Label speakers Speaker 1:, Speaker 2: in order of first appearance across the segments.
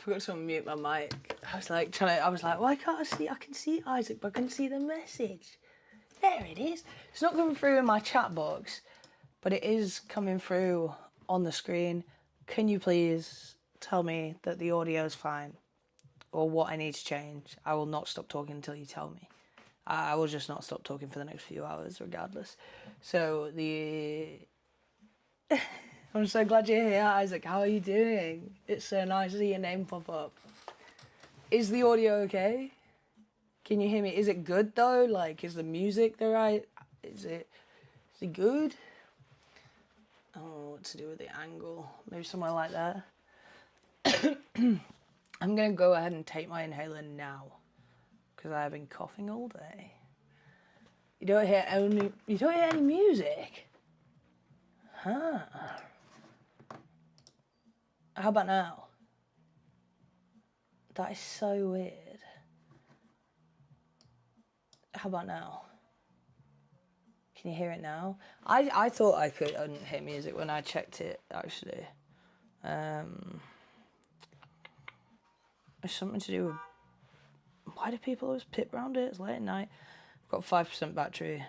Speaker 1: forgot to unmute my mic. I was like, why can't I see? I can see Isaac, but I can see the message. There it is. It's not coming through in my chat box, but it is coming through on the screen. Can you please tell me that the audio is fine, or what I need to change? I will not stop talking until you tell me. I will just not stop talking for the next few hours, regardless. So I'm so glad you're here, Isaac. How are you doing? It's so nice to see your name pop up. Is the audio okay? Can you hear me? Is it good though? Like, is the music the right? Is it good? I don't know what to do with the angle. Maybe somewhere like that. I'm gonna go ahead and take my inhaler now, because I have been coughing all day. You don't hear any music? Huh. How about now? That is so weird. How about now? Can you hear it now? I thought I couldn't hear music when I checked it, actually. It's something to do with... Why do people always pip round it? It's late at night. I've got 5% battery.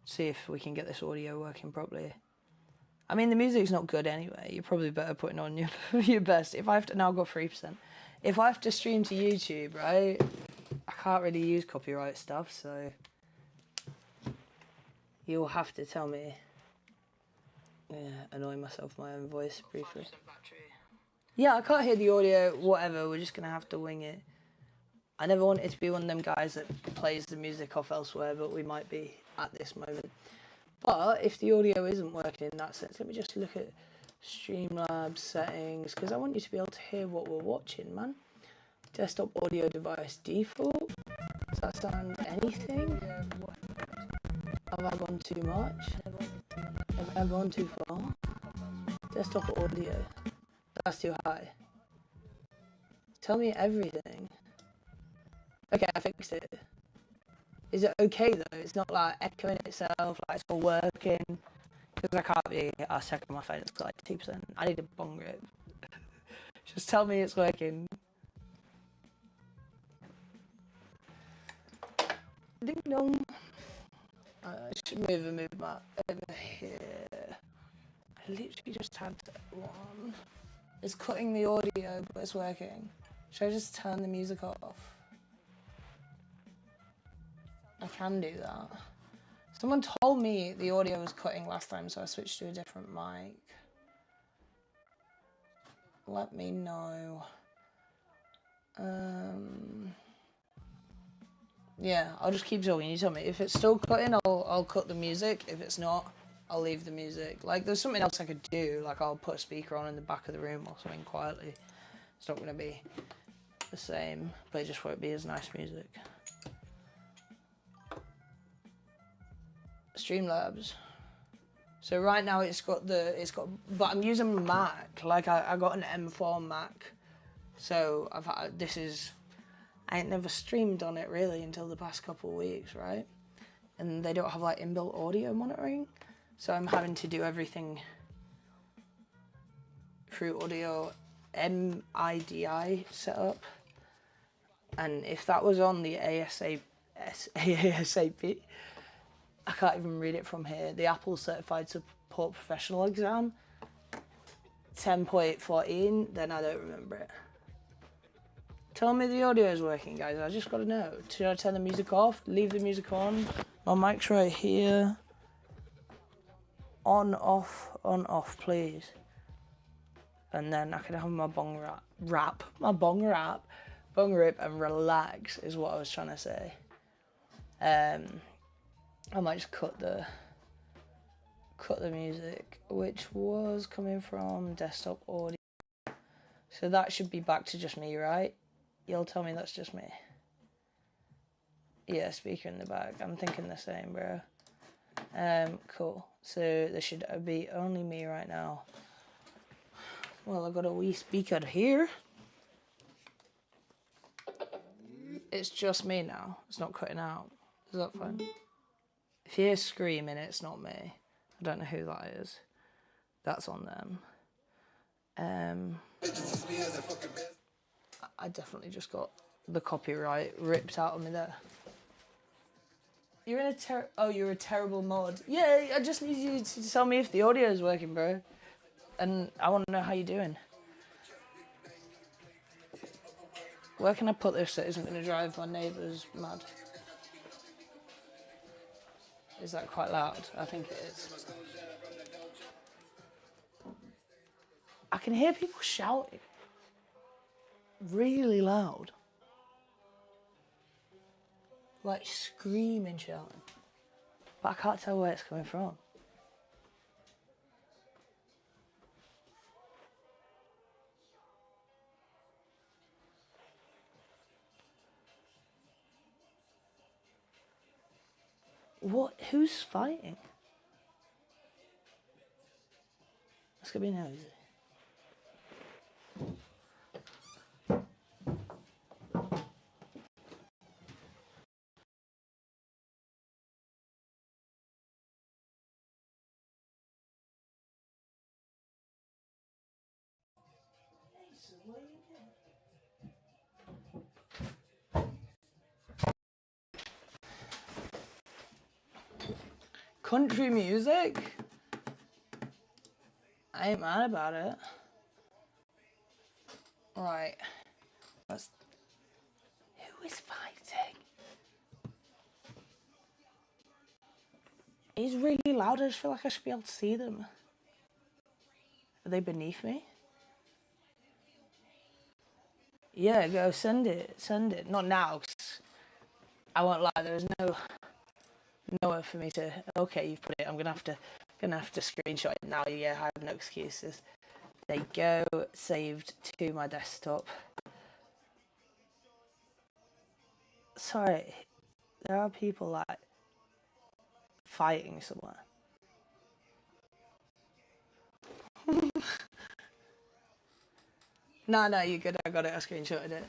Speaker 1: See if we can get this audio working properly. I mean, the music's not good anyway. You're probably better putting on your best. If I have to... Now I've got 3%. If I have to stream to YouTube, right, I can't really use copyright stuff, so you'll have to tell me. Yeah, annoy myself with my own voice briefly. Yeah, I can't hear the audio, whatever, we're just going to have to wing it. I never wanted to be one of them guys that plays the music off elsewhere, but we might be at this moment. But if the audio isn't working in that sense, let me just look at Streamlabs settings, because I want you to be able to hear what we're watching, man. Desktop audio device default. Does that sound anything? Have I gone too much? Have I gone too far? Desktop audio. That's too high. Tell me everything. Okay, I fixed it. Is it okay though? It's not like echoing itself, like it's all working. Because I can't be a second on my phone, it's like 2%. I need a bong rip. Just tell me it's working. Ding dong. I should move my over here. I literally just had one. It's cutting the audio, but it's working. Should I just turn the music off? I can do that. Someone told me the audio was cutting last time, so I switched to a different mic. Let me know. Yeah, I'll just keep talking. You tell me. If it's still cutting, I'll cut the music. If it's not, I'll leave the music. Like, there's something else I could do. Like, I'll put a speaker on in the back of the room or something quietly. It's not going to be the same, but it just won't be as nice music. Streamlabs. So right now but I'm using Mac. Like, I got an M4 Mac. So I ain't never streamed on it really until the past couple of weeks, right? And they don't have like inbuilt audio monitoring. So I'm having to do everything through audio MIDI setup. And if that was on the ASAP, I can't even read it from here, the Apple Certified Support Professional exam, 10.14, then I don't remember it. Tell me the audio is working, guys. I just got to know. Should I turn the music off? Leave the music on? My mic's right here. On, off, please. And then I can have my bong rip and relax is what I was trying to say. I might just cut the music, which was coming from desktop audio. So that should be back to just me, right? You'll tell me that's just me. Yeah, speaker in the back. I'm thinking the same, bro. Cool. So there should be only me right now. Well, I've got a wee speaker here. It's just me now. It's not cutting out. Is that fine? If you hear screaming, it's not me. I don't know who that is. That's on them. I definitely just got the copyright ripped out of me there. You're in a you're a terrible mod. Yeah, I just need you to tell me if the audio is working, bro. And I want to know how you're doing. Where can I put this that isn't going to drive my neighbours mad? Is that quite loud? I think it is. I can hear people shouting really loud. Like screaming, shouting. But I can't tell where it's coming from. What? Who's fighting? That's gonna be nosy. Country music? I ain't mad about it. Right. That's... Who is fighting? He's really loud. I just feel like I should be able to see them. Are they beneath me? Yeah, go send it. Send it. Not now, 'cause I won't lie. There's nowhere for me to. Okay, you've put it. I'm gonna have to screenshot it now. Yeah, I have no excuses. There you go. Saved to my desktop. Sorry, there are people like fighting somewhere. No, you're good. I got it. I screenshotted it.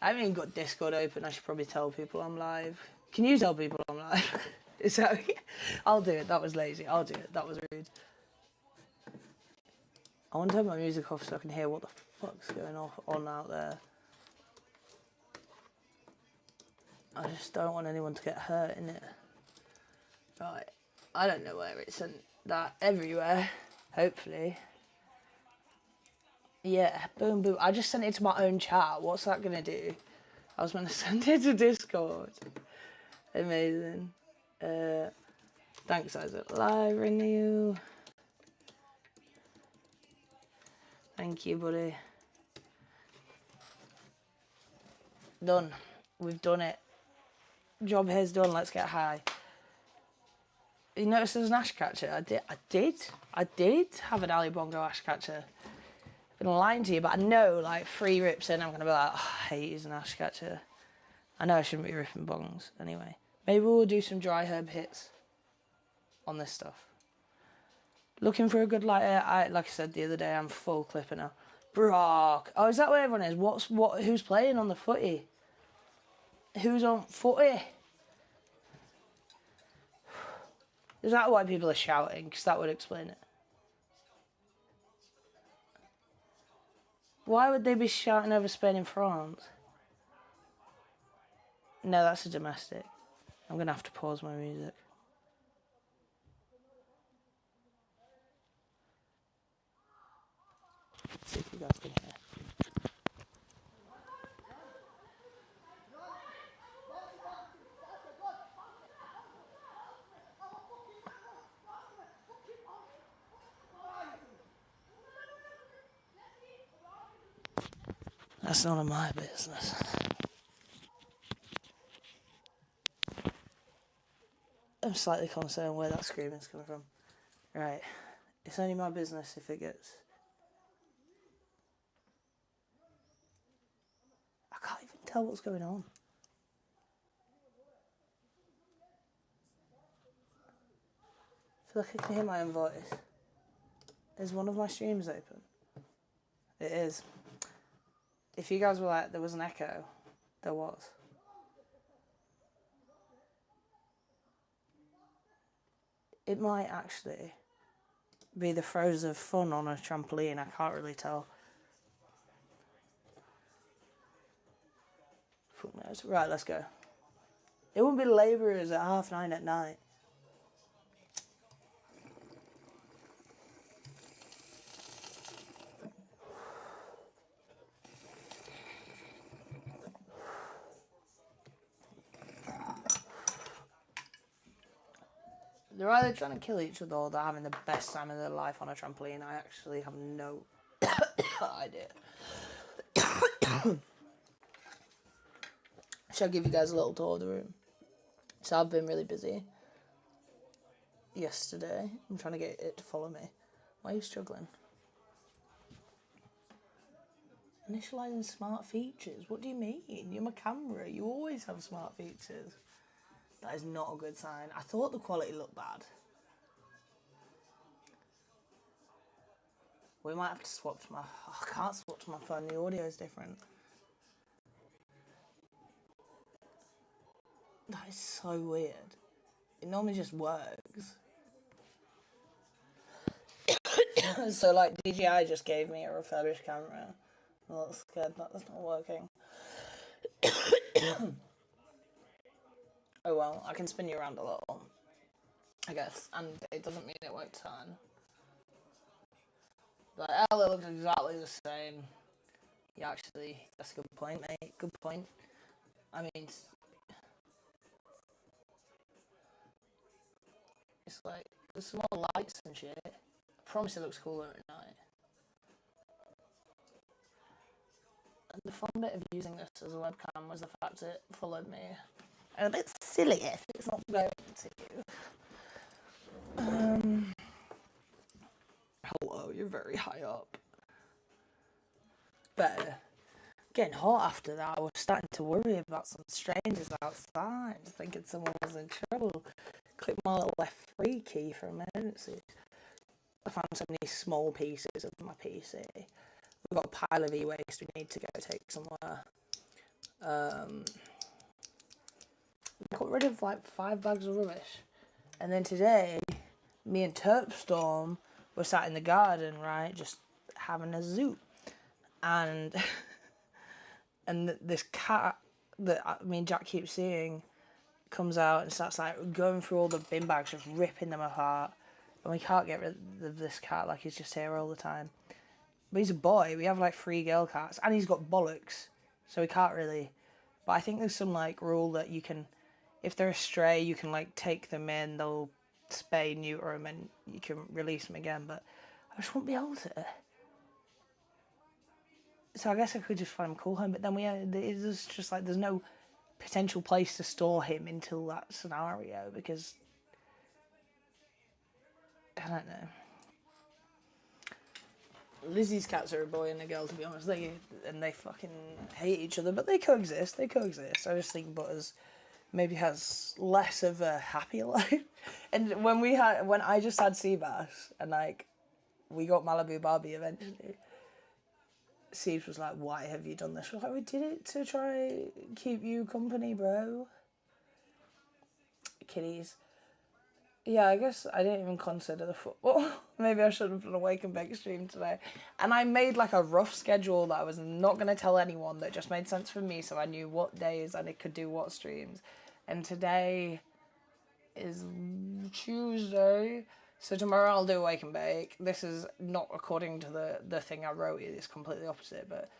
Speaker 1: I haven't even got Discord open. I should probably tell people I'm live. Can you tell people I'm live? Is that okay? I'll do it. That was lazy. I'll do it. That was rude. I want to turn my music off so I can hear what the fuck's going on out there. I just don't want anyone to get hurt in it. Right. I don't know where it sent that. Everywhere. Hopefully. Yeah, boom, boom. I just sent it to my own chat. What's that gonna do? I was gonna send it to Discord. Amazing. Thanks, Isaac. Live renew. Thank you, buddy. Done. We've done it. Job here's done. Let's get high. You notice there's an ash catcher? I did have an Ali Bongo ash catcher. I've been lying to you, but I know, like, 3 rips in, I'm going to be like, oh, I hate using ash catcher. I know I shouldn't be ripping bongs anyway. Maybe we'll do some dry herb hits on this stuff. Looking for a good lighter. Like I said the other day, I'm full clipper now. Brock. Oh, is that where everyone is? Who's playing on the footy? Who's on footy? Is that why people are shouting? Because that would explain it. Why would they be shouting over Spain and France? No, that's a domestic. I'm going to have to pause my music. Let's see if you guys can hear. That's none of my business. I'm slightly concerned where that screaming's coming from. Right. It's only my business if it gets... I can't even tell what's going on. I feel like I can hear my own voice. Is one of my streams open? It is. If you guys were like, there was an echo, there was. It might actually be the throes of fun on a trampoline. I can't really tell. Fuck knows. Right, let's go. It wouldn't be labourers at 9:30 at night. They're either trying to kill each other or they're having the best time of their life on a trampoline. I actually have no idea. Shall I give you guys a little tour of the room? So I've been really busy yesterday. I'm trying to get it to follow me. Why are you struggling? Initializing smart features? What do you mean? You're my camera. You always have smart features. That is not a good sign. I thought the quality looked bad. We might have to swap to my... Oh, I can't swap to my phone. The audio is different. That is so weird. It normally just works. So, like, DJI just gave me a refurbished camera. I'm a little scared that that's not working. Oh well, I can spin you around a little, I guess, and it doesn't mean it won't turn. But hell, it looks exactly the same. Yeah, actually, that's a good point, mate. Good point. I mean, it's like, there's some more lights and shit. I promise it looks cooler at night. And the fun bit of using this as a webcam was the fact it followed me. And a bit silly if it's not going to you. Hello, you're very high up. But getting hot after that, I was starting to worry about some strangers outside, thinking someone was in trouble. Click my little F3 key for emergencies. I found so many small pieces of my PC. We've got a pile of e-waste we need to go take somewhere. Got rid of like 5 bags of rubbish. And then today, me and Terpstorm were sat in the garden, right, just having a zoo. And this cat that me and Jack keep seeing comes out and starts like going through all the bin bags, just ripping them apart. And we can't get rid of this cat, like he's just here all the time. But he's a boy. We have like 3 girl cats, and he's got bollocks, so we can't really. But I think there's some like rule that you can, if they're a stray, you can like take them in, they'll spay, neuter them, and you can release them again. But I just won't be able to. So I guess I could just find him a cool home, but then it's just like there's no potential place to store him until that scenario, because I don't know. Lizzie's cats are a boy and a girl, to be honest. They fucking hate each other, but they coexist. I just think Butters maybe has less of a happy life. And when I just had Seabass and like we got Malibu Barbie eventually, Siebes was like, "Why have you done this?" We're like, "We did it to try keep you company, bro." Kitties. Yeah, I guess I didn't even consider the football. Maybe I should have done a wake and bake stream today. And I made like a rough schedule that I was not going to tell anyone, that just made sense for me, so I knew what days I could do what streams. And today is Tuesday, so tomorrow I'll do a wake and bake. This is not according to the thing I wrote, it's completely opposite, but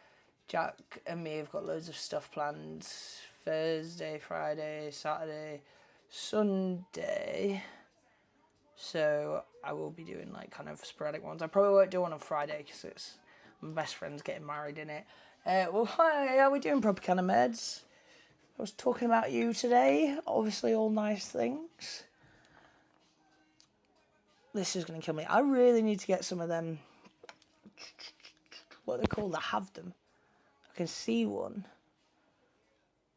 Speaker 1: Jack and me have got loads of stuff planned Thursday, Friday, Saturday, Sunday. So I will be doing like kind of sporadic ones. I probably won't do one on Friday because it's my best friend's getting married in it. Well, hi, how are we doing, proper kind of meds? I was talking about you today. Obviously, all nice things. This is going to kill me. I really need to get some of them. What are they called? I have them. I can see one.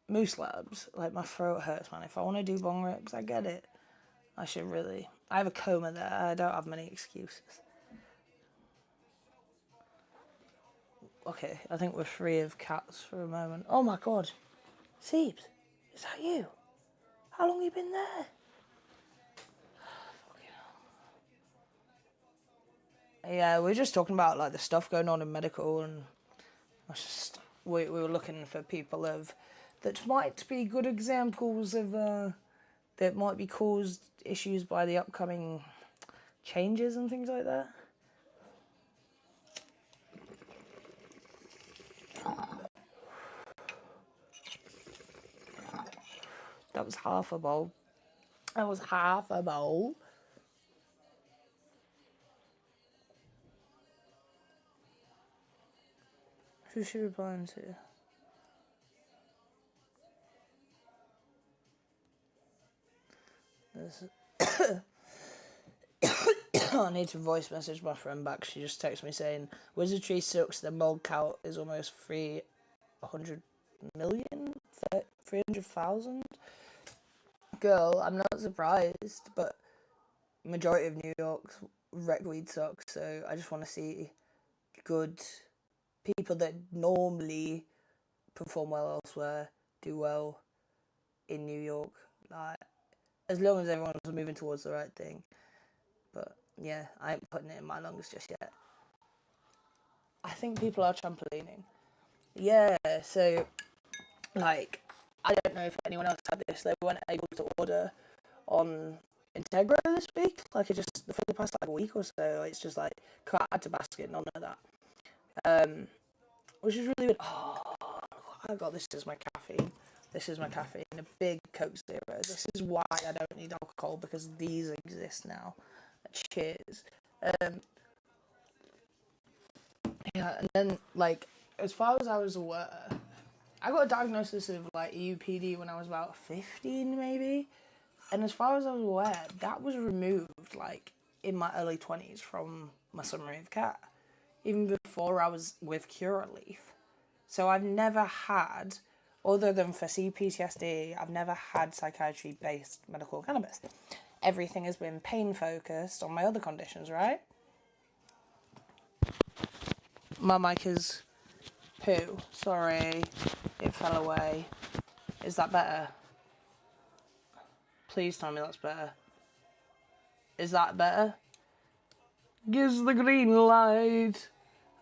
Speaker 1: Moose labs. Like, my throat hurts, man. If I want to do bong rips, I get it. I should really. I have a coma there. I don't have many excuses. Okay, I think we're free of cats for a moment. Oh my god. Siebes, is that you? How long have you been there? Yeah, we were just talking about like the stuff going on in medical, and I was just we were looking for people of that might be good examples of that might be caused issues by the upcoming changes and things like that. That was half a bowl. That was half a bowl. Who's she replying to? I need to voice message my friend back. She just texted me saying, Wizardry sucks, the mold count is almost 300 million? 300,000? Girl, I'm not surprised, but majority of New York's rec weed sucks, so I just want to see good people that normally perform well elsewhere do well in New York, like, as long as everyone's moving towards the right thing. But yeah, I ain't putting it in my lungs just yet. I think people are trampolining. Yeah, so like, I don't know if anyone else had this. They weren't able to order on Integra this week. Like, it just for the past like a week or so, it's just like cut out to basket, none of that. Which is really good. Oh, I got this as my caffeine. This is my caffeine, a big Coke Zero. This is why I don't need alcohol, because these exist now. Cheers. Yeah, and then, like, as far as I was aware, I got a diagnosis of, like, EUPD when I was about 15, maybe. And as far as I was aware, that was removed, like, in my early 20s from my summary of care, even before I was with Curaleaf. So I've never had, other than for CPTSD, I've never had psychiatry-based medical cannabis. Everything has been pain-focused on my other conditions, right? My mic is poo. Sorry, it fell away. Is that better? Please tell me that's better. Is that better? Gives the green light.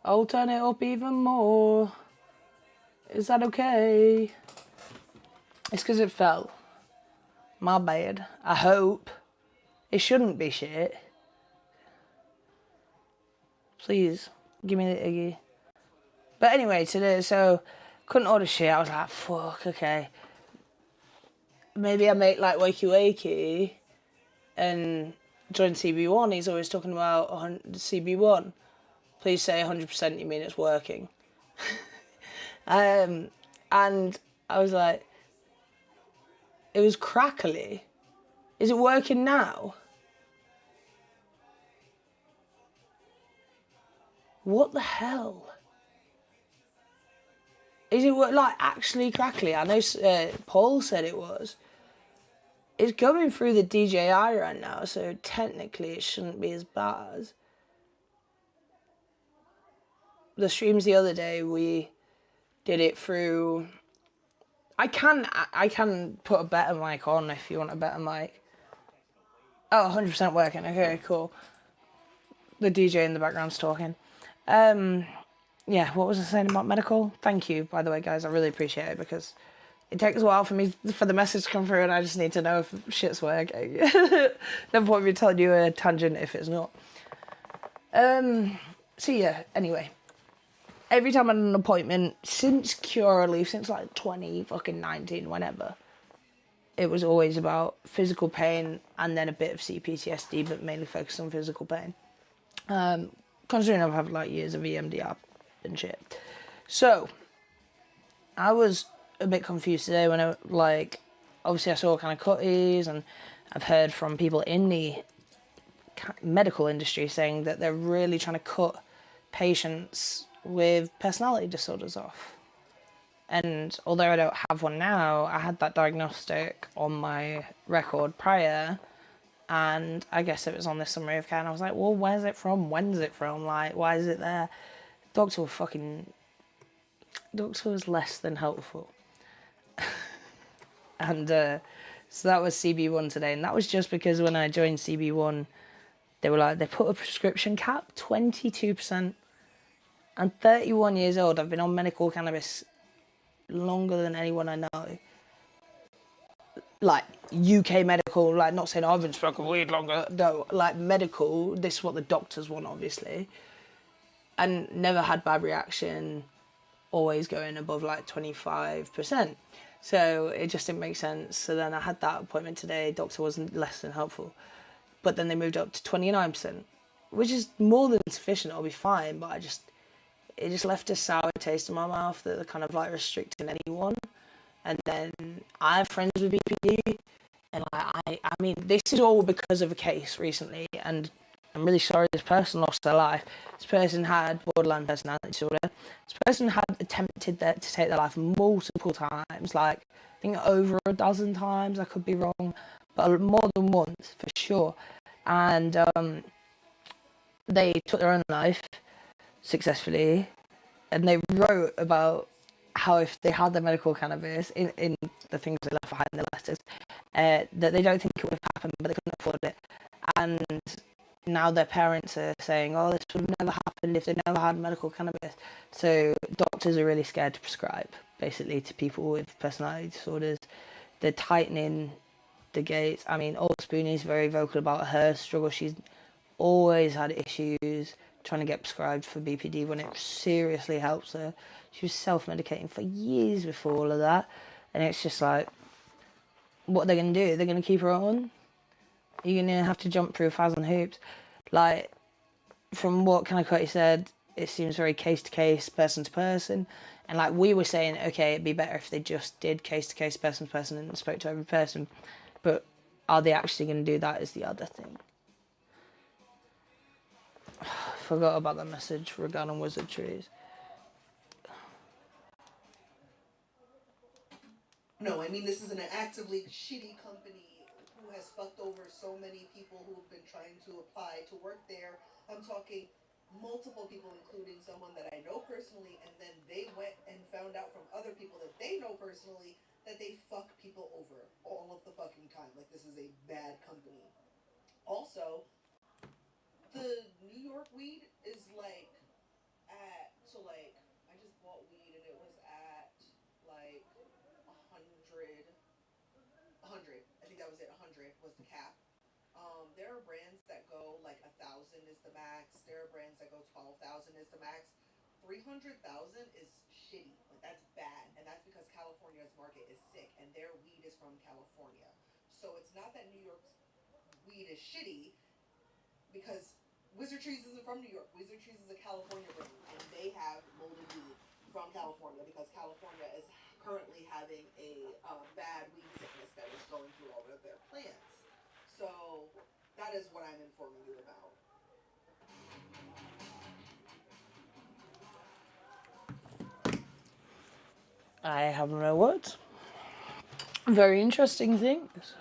Speaker 1: I'll turn it up even more. Is that okay? It's because it fell. My bad. I hope. It shouldn't be shit. Please, give me the Iggy. But anyway, today, so, couldn't order shit. I was like, fuck, okay. Maybe I make, like, wakey wakey and join CB1. He's always talking about CB1. Please say 100% you mean it's working. And I was like, it was crackly. Is it working now? What the hell? Is it like actually crackly? I know Paul said it was. It's going through the DJI right now, so technically it shouldn't be as bad. The streams the other day, we did it through... I can put a better mic on if you want a better mic. Oh, 100% working. Okay, cool. The DJ in the background's talking. Yeah, what was I saying about medical? Thank you, by the way, guys. I really appreciate it, because it takes a while for the message to come through, and I just need to know if shit's working. No point me telling you a tangent if it's not. So yeah, anyway. Every time I had an appointment, since Curaleaf, since like 2019, whenever, it was always about physical pain and then a bit of CPTSD, but mainly focused on physical pain. Considering I've had like years of EMDR and shit. So, I was a bit confused today when I, like, obviously I saw kind of cutties, and I've heard from people in the medical industry saying that they're really trying to cut patients with personality disorders off. And although I don't have one now, I had that diagnostic on my record prior, and I guess it was on this summary of care, and I was like, well, where's it from? When's it from? Like, why is it there? Doctor was less than helpful. And so that was CB1 today, and that was just because when I joined CB1, they were like, they put a prescription cap, 22%. I'm 31 years old. I've been on medical cannabis longer than anyone I know. Like, UK medical, like, not saying I've been smoking weed longer, no, like, medical, this is what the doctors want, obviously. And never had bad reaction, always going above, like, 25%. So it just didn't make sense. So then I had that appointment today, doctor wasn't less than helpful. But then they moved up to 29%, which is more than sufficient, I'll be fine, but it just left a sour taste in my mouth that they're kind of, like, restricting anyone. And then I have friends with BPD, and like, I mean, this is all because of a case recently, and I'm really sorry this person lost their life. This person had borderline personality disorder. This person had attempted to take their life multiple times, like, I think over a dozen times, I could be wrong, but more than once, for sure. And they took their own life successfully, and they wrote about how if they had the medical cannabis in the things they left behind in the letters, that they don't think it would have happened, but they couldn't afford it. And now their parents are saying, oh, this would have never happened if they never had medical cannabis. So doctors are really scared to prescribe, basically, to people with personality disorders. They're tightening the gates. I mean, old Spoonie's very vocal about her struggle. She's always had issues trying to get prescribed for BPD when it seriously helps her. She was self-medicating for years before all of that. And it's just like, what are they going to do? They're going to keep her on? You're going to have to jump through 1,000 hoops. Like, from what Kanakoti said, it seems very case-to-case, person-to-person. And like we were saying, okay, it'd be better if they just did case-to-case, person-to-person and spoke to every person. But are they actually going to do that is the other thing. Forgot about that message regarding wizard trees.
Speaker 2: No, I mean, this is an actively shitty company who has fucked over so many people who have been trying to apply to work there. I'm talking multiple people, including someone that I know personally, and then they went and found out from other people that they know personally that they fuck people over all of the fucking time. Like, this is a bad company. Also, the New York weed is like I just bought weed and it was at like 100. I think that was it. 100 was the cap. There are brands that go like 1,000 is the max. There are brands that go 12,000 is the max. 300,000 is shitty. Like, that's bad, and that's because California's market is sick, and their weed is from California. So it's not that New York's weed is shitty, because Wizard Trees isn't from New York. Wizard Trees is a California brand, and they have molded weed from California because California is currently having a bad weed sickness that is going through all of their plants. So that is what I'm informing you about.
Speaker 1: I have no words. Very interesting things.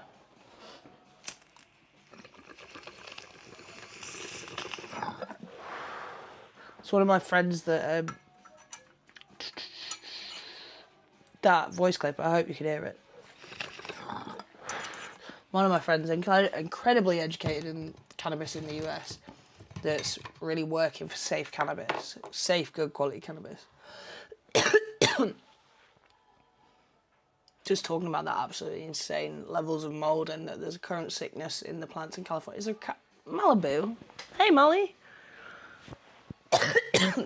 Speaker 1: It's one of my friends that that voice clip. I hope you can hear it. One of my friends, incredibly educated in cannabis in the US, that's really working for safe cannabis, safe, good quality cannabis. Just talking about that absolutely insane levels of mold and that there's a current sickness in the plants in California. Is there Malibu? Hey, Molly.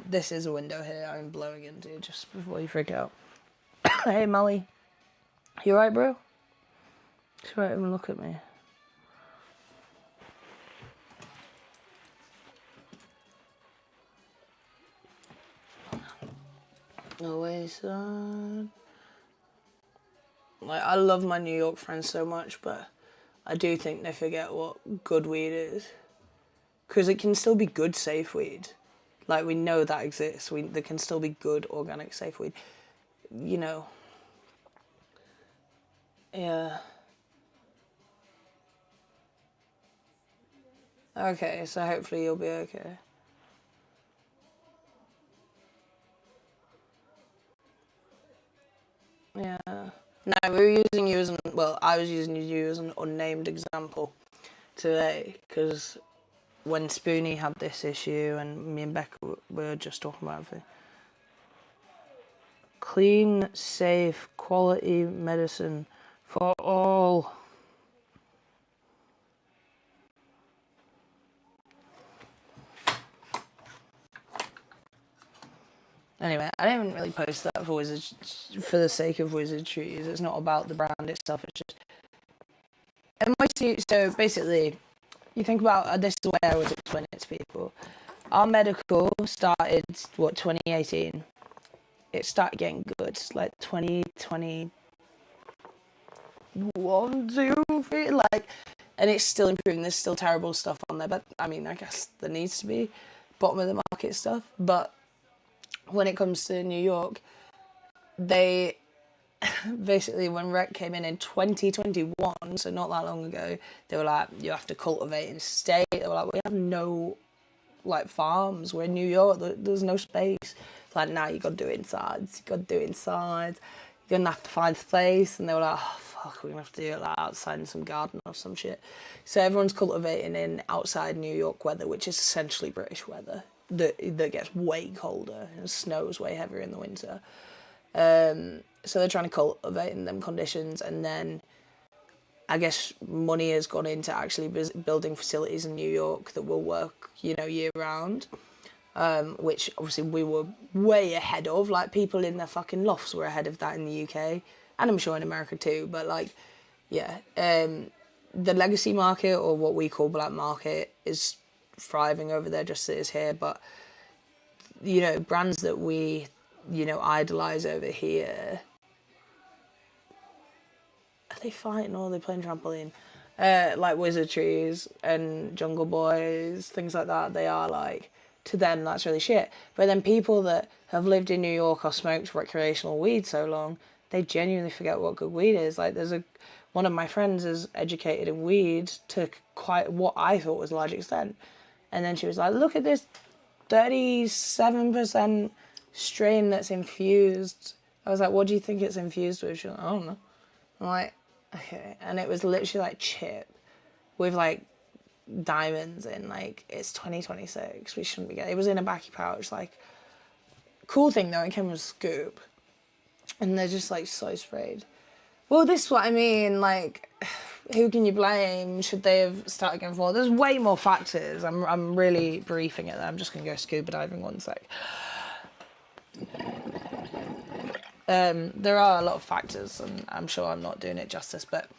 Speaker 1: This is a window here I'm blowing into just before you freak out. Hey, Molly. You alright, bro? She won't even look at me. Always on. Like, I love my New York friends so much, but I do think they forget what good weed is. Because it can still be good, safe weed. Like, we know that exists. There can still be good, organic, safe weed. You know. Yeah. Okay, so hopefully you'll be okay. Yeah. No, we were using you as I was using you as an unnamed example today, because when Spoonie had this issue and me and Becca were just talking about everything. Clean, safe, quality medicine for all. Anyway, I didn't really post that for for the sake of wizardry. It's not about the brand itself. It's just so basically, you think about this is the way I always explain it to people. Our medical started 2018. It started getting good like 2021, 2, 3, like, and it's still improving. There's still terrible stuff on there, but I mean, I guess there needs to be bottom of the market stuff. But when it comes to New York, they basically, when rec came in 2021, so not that long ago, they were like, you have to cultivate and stay. They were like, we have no like farms. We're in New York. There's no space. Like, now you got to do it inside. You're gonna have to find space. And they were like, oh fuck, we're gonna have to do it like outside in some garden or some shit. So everyone's cultivating in outside New York weather, which is essentially British weather. That gets way colder and snows way heavier in the winter. So they're trying to cultivate in them conditions, and then I guess money has gone into actually building facilities in New York that will work, year round. Which obviously we were way ahead of. Like, people in their fucking lofts were ahead of that in the UK, and I'm sure in America too. But like, yeah, the legacy market, or what we call black market, is thriving over there just as it is here. But brands that we idolize over here, are they fighting or are they playing trampoline? Like Wizard Trees and Jungle Boys, things like that. They are like, to them that's really shit. But then people that have lived in New York or smoked recreational weed so long, they genuinely forget what good weed is. Like, one of my friends is educated in weed to quite what I thought was a large extent, and then she was like, look at this 37% strain that's infused. I was like, what do you think it's infused with? She was like, I don't know. I'm like, okay. And it was literally like chip with like diamonds in. Like, it's 2026. We shouldn't be getting it. Was in a backy pouch. Like, cool thing though, it came with a scoop. And they're just like so sprayed. Well, this is what I mean. Like, who can you blame? Should they have started going forward? There's way more factors. I'm really briefing it there. I'm just going to go scuba diving one sec. There are a lot of factors, and I'm sure I'm not doing it justice. But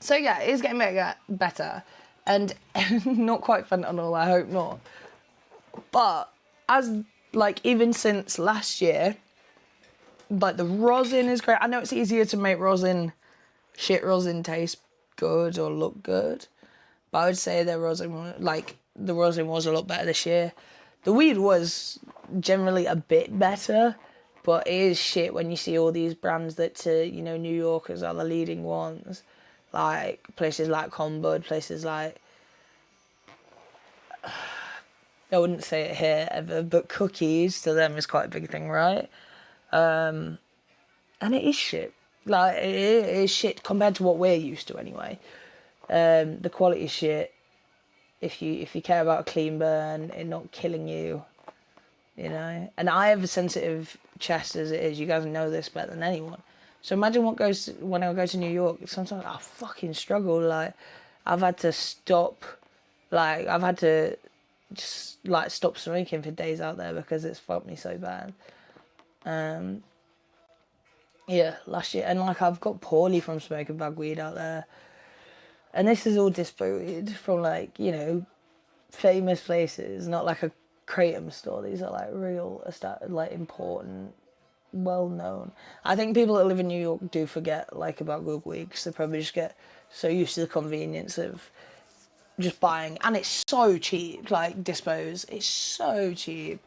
Speaker 1: so yeah, it is getting better, and not quite fentanyl. I hope not. But as like even since last year, like the rosin is great. I know it's easier to make shit rosin taste good or look good, but I would say the rosin was a lot better this year. The weed was generally a bit better, but it is shit when you see all these brands that to New Yorkers are the leading ones, like places like Combud, places like, I wouldn't say it here ever, but Cookies to them is quite a big thing, right? And it is shit. Like, it is shit compared to what we're used to anyway. The quality is shit. If you care about a clean burn, it not killing you, And I have a sensitive chest as it is. You guys know this better than anyone. So imagine when I go to New York. Sometimes I fucking struggle. Like, I've had to stop. Like, I've had to just like stop smoking for days out there because it's fucked me so bad. Yeah, last year, and like I've got poorly from smoking bag weed out there, and this is all disputed from like famous places, not like a kratom store. These are like real, like important, well known. I think people that live in New York do forget like about good weed because they probably just get so used to the convenience of just buying, and it's so cheap. Like dispos, it's so cheap.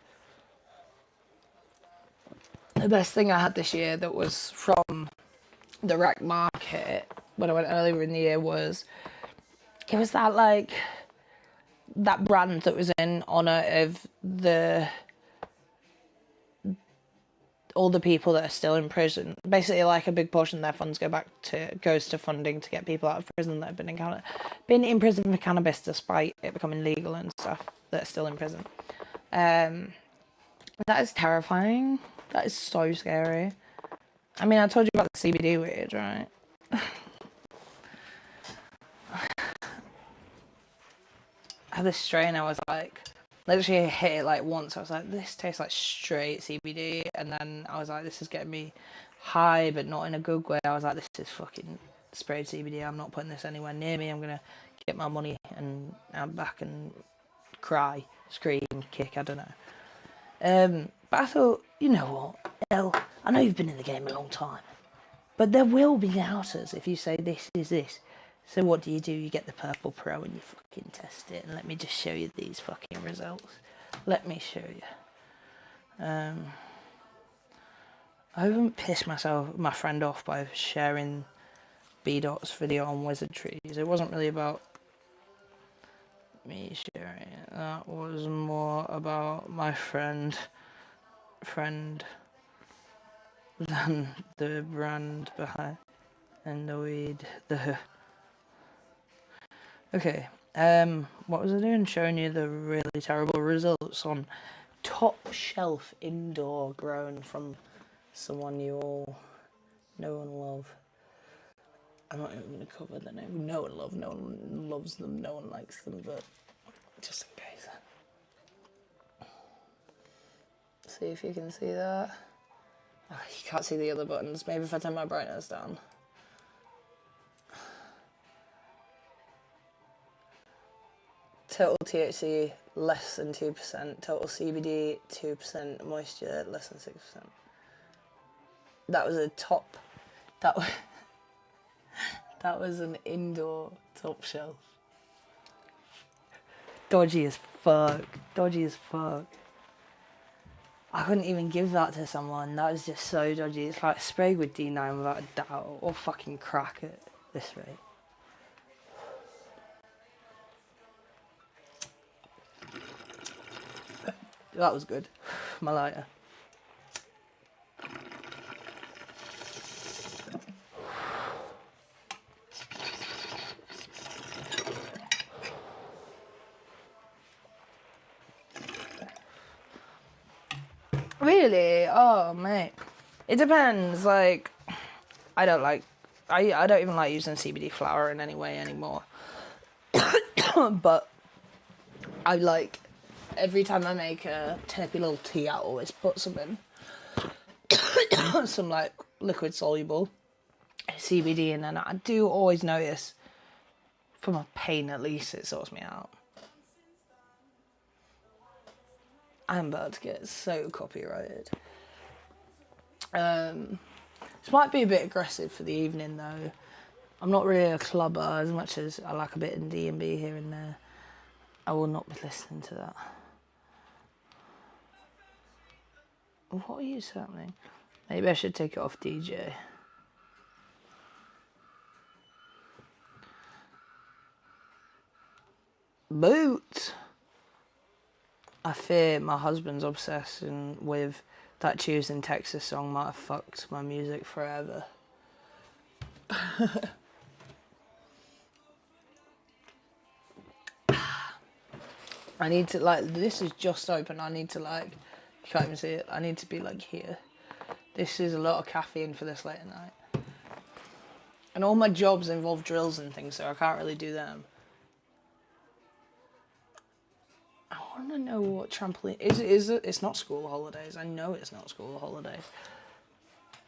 Speaker 1: The best thing I had this year that was from the rec market when I went earlier in the year was that brand that was in honour of all the people that are still in prison. Basically, like a big portion of their funds goes to funding to get people out of prison that have been in prison for cannabis despite it becoming legal and stuff, that are still in prison. That is terrifying. That is so scary. I mean, I told you about the CBD weed, right? I had this strain, I was like, literally hit it like once. I was like, this tastes like straight CBD. And then I was like, this is getting me high, but not in a good way. I was like, this is fucking sprayed CBD. I'm not putting this anywhere near me. I'm going to get my money and I'm back and cry, scream, kick, I don't know. But I thought, you know what, Elle, I know you've been in the game a long time, but there will be doubters if you say this is this. So what do? You get the Purple Pro and you fucking test it. And let me just show you these fucking results. Let me show you. I haven't pissed my friend off by sharing B-Dot's video on wizardries. It wasn't really about me sharing it. That was more about my friend than the brand behind and the weed. Okay, what was I doing? Showing you the really terrible results on top shelf indoor grown from someone you all know and love. I'm not even going to cover the name. No one loves them, no one likes them, but just in case. See if you can see that. Oh, you can't see the other buttons. Maybe if I turn my brightness down. Total THC less than 2%, total CBD 2%, moisture less than 6%. That was a top. That was an indoor top shelf. Dodgy as fuck. Dodgy as fuck. I couldn't even give that to someone. That was just so dodgy. It's like sprayed with D9 without a doubt, or fucking crack at this rate. That was good. My lighter. Really? Oh, mate. It depends. Like, I don't even like using CBD flower in any way anymore. But I like, every time I make a tepid little tea, I always put some in. Some, like, liquid soluble CBD, and then I do always notice, for my pain at least, it sorts me out. I'm about to get so copyrighted. This might be a bit aggressive for the evening, though. I'm not really a clubber as much as I like a bit in D&B here and there. I will not be listening to that. What are you saying? Maybe I should take it off DJ. Boots! I fear my husband's obsession with that Tuesday in Texas song might have fucked my music forever. I need to, like, this is just open. I need to, like, you can't even see it. I need to be, like, here. This is a lot of caffeine for this late at night. And all my jobs involve drills and things, so I can't really do them. I want to know what trampoline is it? It's not school holidays. I know it's not school holidays.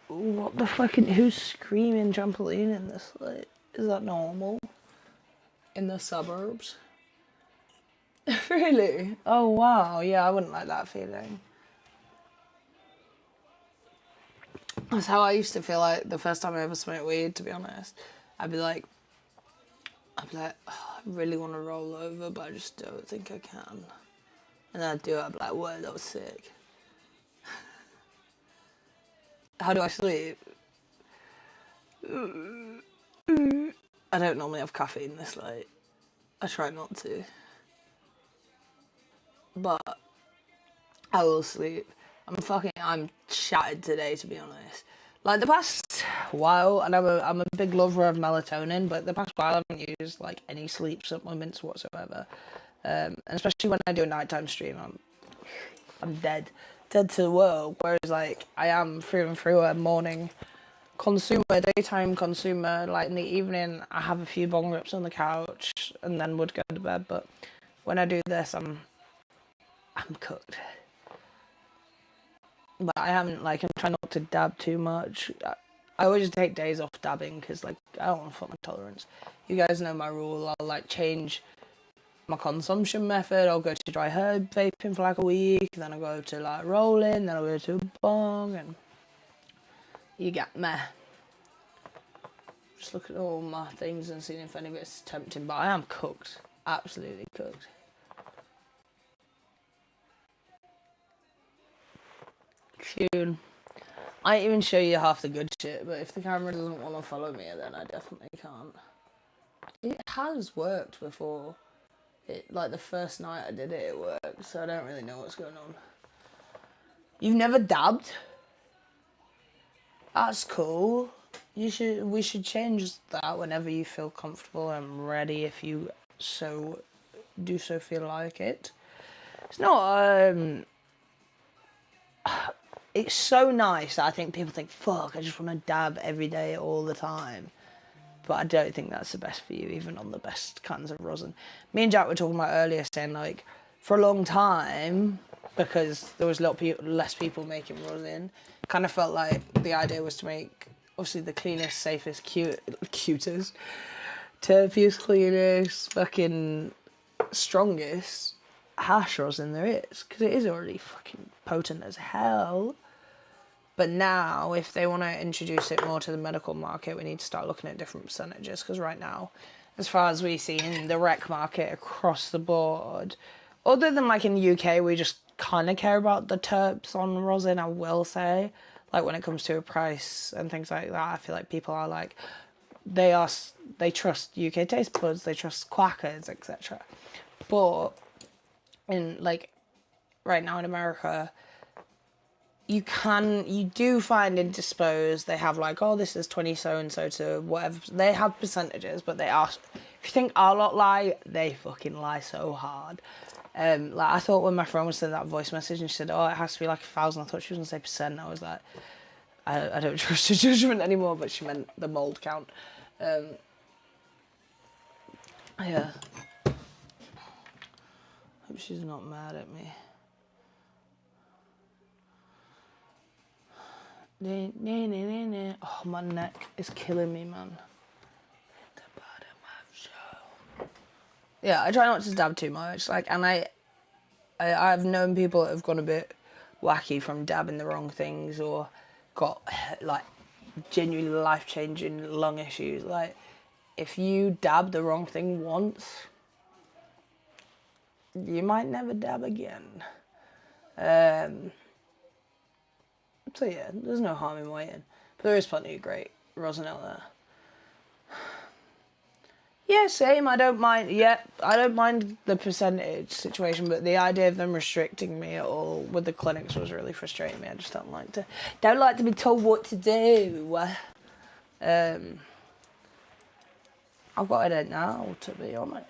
Speaker 1: What the fucking? Who's screaming trampoline in this? Like, is that normal? In the suburbs? Really? Oh wow. Yeah, I wouldn't like that feeling. That's how I used to feel like the first time I ever smoked weed. To be honest, I'd be like, oh, I really want to roll over, but I just don't think I can. And then I'd do it, I'd be like, whoa, that was sick. How do I sleep? I don't normally have caffeine this late. I try not to. But I will sleep. I'm shattered today, to be honest. Like, the past while, and I'm a big lover of melatonin, but the past while I haven't used, like, any sleep supplements whatsoever. And especially when I do a nighttime stream, I'm dead. dead to the world, whereas like I am through and through a morning consumer, daytime consumer. Like in the evening I have a few bong rips on the couch and then would go to bed, but when I do this I'm cooked. But I haven't, like, I'm trying not to dab too much. I always take days off dabbing because, like, I don't want to fuck my tolerance. You guys know my rule. I'll, like, change my consumption method. I'll go to dry herb vaping for, like, a week. Then I'll go to, like, rolling. Then I'll go to bong. And you get me. Just look at all my things and seeing if any of it's tempting. But I am cooked. Absolutely cooked. Tune. I even show you half the good shit, but if the camera doesn't want to follow me, then I definitely can't. It has worked before. Like the first night I did it, it worked, so I don't really know what's going on. You've never dabbed? That's cool. We should change that whenever you feel comfortable and ready, if you do feel like it. It's not it's so nice that I think people think, fuck, I just want to dab every day all the time. But I don't think that's the best for you, even on the best kinds of rosin. Me and Jack were talking about earlier, saying, like, for a long time, because there was less people making rosin, kind of felt like the idea was to make, obviously, the cleanest, safest, cutest, terpiest, cleanest, fucking strongest hash rosin there is. Because it is already fucking potent as hell. But now, if they want to introduce it more to the medical market, we need to start looking at different percentages. Because right now, as far as we see in the rec market across the board, other than like in the UK, we just kind of care about the terps on rosin, I will say. Like when it comes to a price and things like that, I feel like people are like, they trust UK taste buds, they trust quackers, etc. But in like right now in America, you do find in Dispose, they have like, oh, this is 20 so-and-so to whatever. They have percentages, but they are, if you think our lot lie, they fucking lie so hard. Like, I thought when my friend was sending that voice message and she said, oh, it has to be like 1,000, I thought she was going to say percent. I was like, I don't trust her judgment anymore, but she meant the mould count. Yeah. Hope she's not mad at me. Oh, my neck is killing me, man. Yeah, I try not to dab too much. Like, and I've known people that have gone a bit wacky from dabbing the wrong things or got like genuinely life-changing lung issues. Like, if you dab the wrong thing once, you might never dab again. So yeah, there's no harm in waiting. But there is plenty of great rosin out there. Yeah, same. I don't mind. Yeah, I don't mind the percentage situation, but the idea of them restricting me at all with the clinics was really frustrating me. I just don't like to be told what to do. I've got it now, to be honest.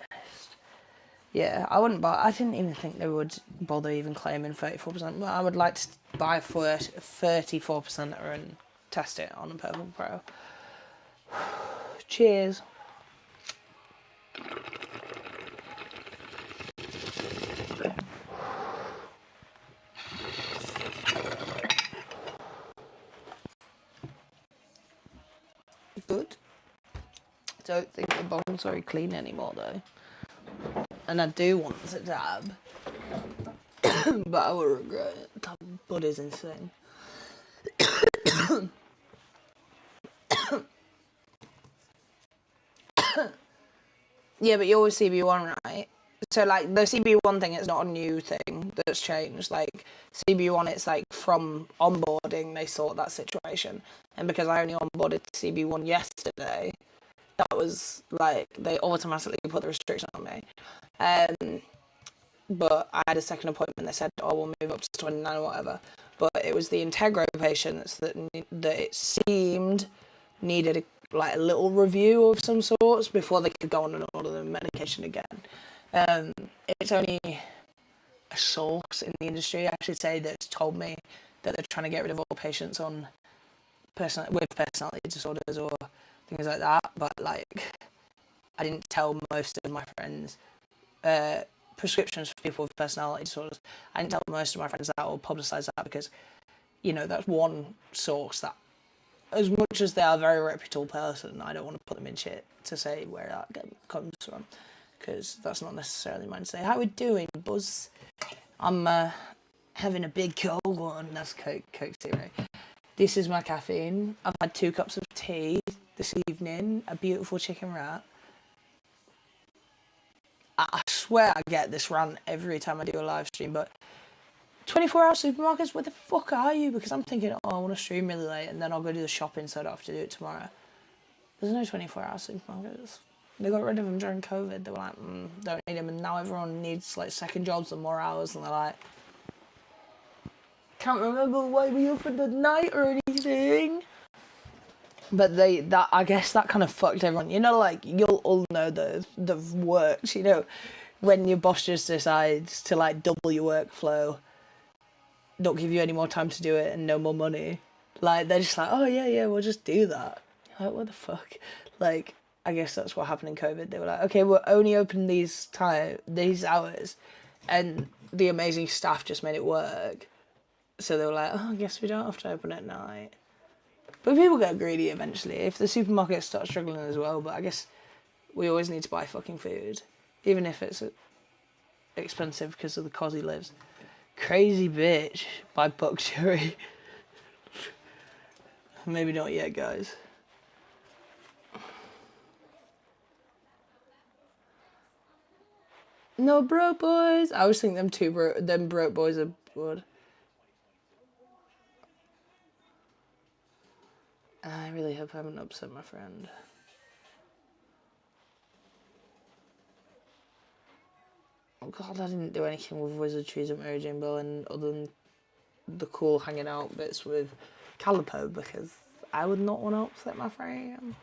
Speaker 1: Yeah, I wouldn't buy. I didn't even think they would bother even claiming 34%. But I would like to buy 34% and test it on a Purple Pro. Cheers. Good. Don't think the bong's very clean anymore though. And I do want to dab. But I will regret it. That bud is insane. Yeah, but you're with CB1, right? So, like, the CB1 thing is not a new thing that's changed. Like, CB1, it's like from onboarding, they sort that situation. And because I only onboarded CB1 yesterday, that was, like, they automatically put the restriction on me. But I had a second appointment. They said, oh, we'll move up to 29 or whatever. But it was the Integro patients that it seemed needed a little review of some sorts before they could go on and order the medication again. It's only a source in the industry, I should say, that's told me that they're trying to get rid of all patients on with personality disorders or things like that. But like, I didn't tell most of my friends prescriptions for people with personality disorders. I didn't tell most of my friends that or publicise that because, you know, that's one source that, as much as they are a very reputable person, I don't want to put them in shit to say where that comes from, because that's not necessarily mine to say. How we doing, Buzz? I'm having a big cold one. That's Coke Zero. This is my caffeine. I've had 2 cups of tea this evening. A beautiful chicken wrap. I swear I get this rant every time I do a live stream, but 24-hour supermarkets, where the fuck are you? Because I'm thinking, oh, I want to stream really late and then I'll go do the shopping so I don't have to do it tomorrow. There's no 24-hour supermarkets. They got rid of them during COVID. They were like, don't need them. And now everyone needs like second jobs and more hours. And they're like, can't remember why we opened at night or anything. But I guess that kind of fucked everyone. You know, like, you'll all know the works, you know, when your boss just decides to like double your workflow, don't give you any more time to do it and no more money. Like, they're just like, oh yeah, we'll just do that. You're like, what the fuck? Like, I guess that's what happened in COVID. They were like, okay, we're only open these hours, and the amazing staff just made it work. So they were like, oh, I guess we don't have to open at night. But people get greedy eventually, if the supermarkets start struggling as well. But I guess we always need to buy fucking food, even if it's expensive because of the cos he lives. Crazy Bitch by Buck Cherry. Maybe not yet, guys. No broke boys. I always think them broke boys are good. I really hope I haven't upset my friend. Oh god, I didn't do anything with Wizard Trees at Mary Jane Bowen other than the cool hanging out bits with Calipo, because I would not want to upset my friend.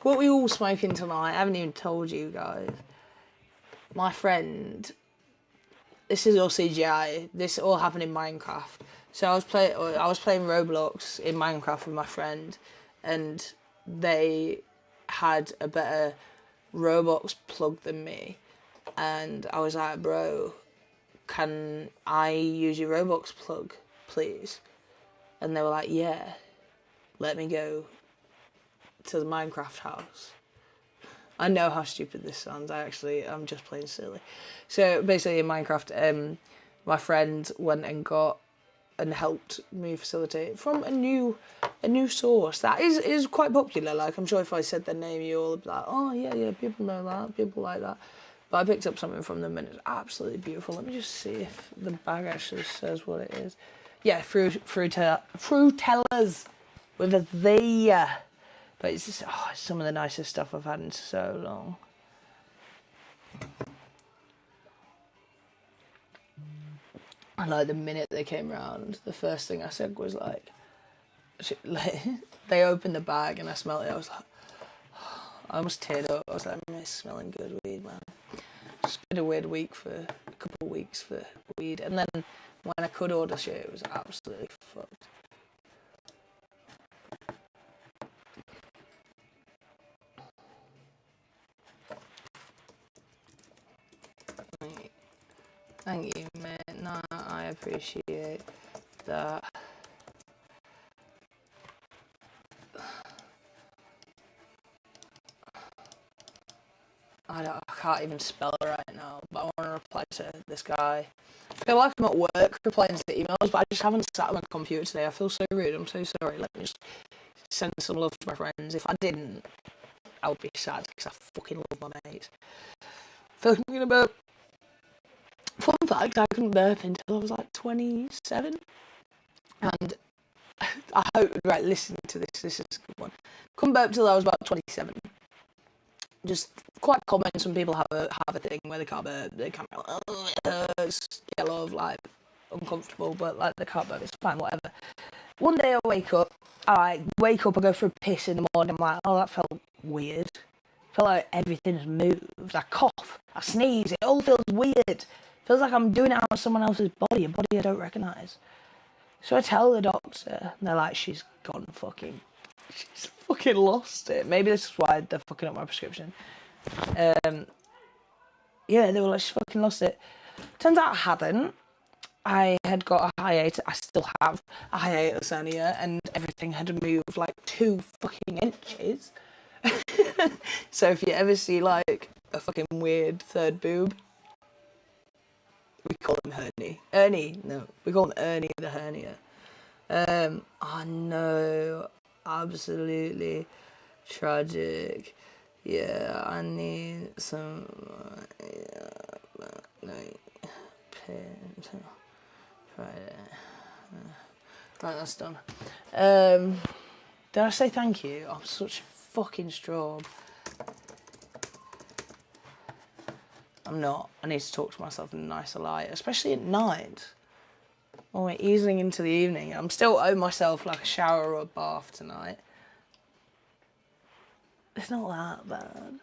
Speaker 1: What we all smoking tonight? I haven't even told you guys. My friend, this is all CGI. This all happened in Minecraft. So I was playing Roblox in Minecraft with my friend, and they had a better Roblox plug than me. And I was like, bro, can I use your Roblox plug, please? And they were like, yeah, let me go to the Minecraft house. I know how stupid this sounds. I'm just playing silly. So basically in Minecraft, my friend went and got and helped me facilitate from a new source that is quite popular. Like, I'm sure if I said their name, you all would be like, oh yeah, people know that, people like that. But I picked up something from them and it's absolutely beautiful. Let me just see if the bag actually says what it is. Yeah, Fruitellas with a Z. But it's just, it's some of the nicest stuff I've had in so long. And like the minute they came round, the first thing I said was like they opened the bag and I smelled it. I was like, I almost teared up. I was like, I miss smelling good weed, man. It's been a weird week for a couple of weeks for weed. And then when I could order shit, it was absolutely fucked. Thank you, mate. No, I appreciate that. I can't even spell it right now, but I want to reply to this guy. I feel like I'm at work replying to emails, but I just haven't sat on my computer today. I feel so rude. I'm so sorry. Let me just send some love to my friends. If I didn't, I would be sad because I fucking love my mates. I feel like I'm going to burp. Fun fact, I couldn't burp until I was like 27. And I hope, right, listen to this. This is a good one. Couldn't burp till I was about 27. Just quite common. Some people have a thing where they can't burp. They can't get a lot of like uncomfortable, but like they can't burp. It's fine, whatever. One day I wake up. I go for a piss in the morning. I'm like, oh, that felt weird. Felt like everything's moved. I cough. I sneeze. It all feels weird. Feels like I'm doing it out of someone else's body, a body I don't recognise. So I tell the doctor, and they're like, she's fucking lost it. Maybe this is why they're fucking up my prescription. Yeah, they were like, she's fucking lost it. Turns out I hadn't. I had got a hiatus, I still have a hiatus hernia, and everything had moved like 2 fucking inches. So if you ever see like a fucking weird third boob, we call him Ernie. No, we call him Ernie the hernia. Oh no, absolutely tragic. Yeah, I need some pins. Right, that's done. Did I say thank you? I'm such a fucking strobe. I'm not. I need to talk to myself in a nicer light, especially at night. When we're easing into the evening. I'm still owe myself like a shower or a bath tonight. It's not that bad.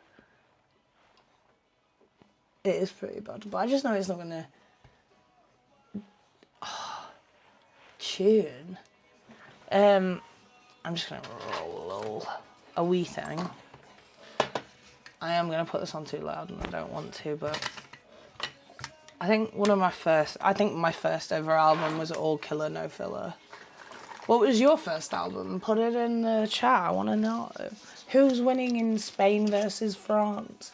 Speaker 1: It is pretty bad, but I just know it's not gonna tune. I'm just gonna roll a wee thing. I am gonna put this on too loud, and I don't want to, but I think my first ever album was All Killer No Filler. What was your first album? Put it in the chat. I want to know. Who's winning in Spain versus France?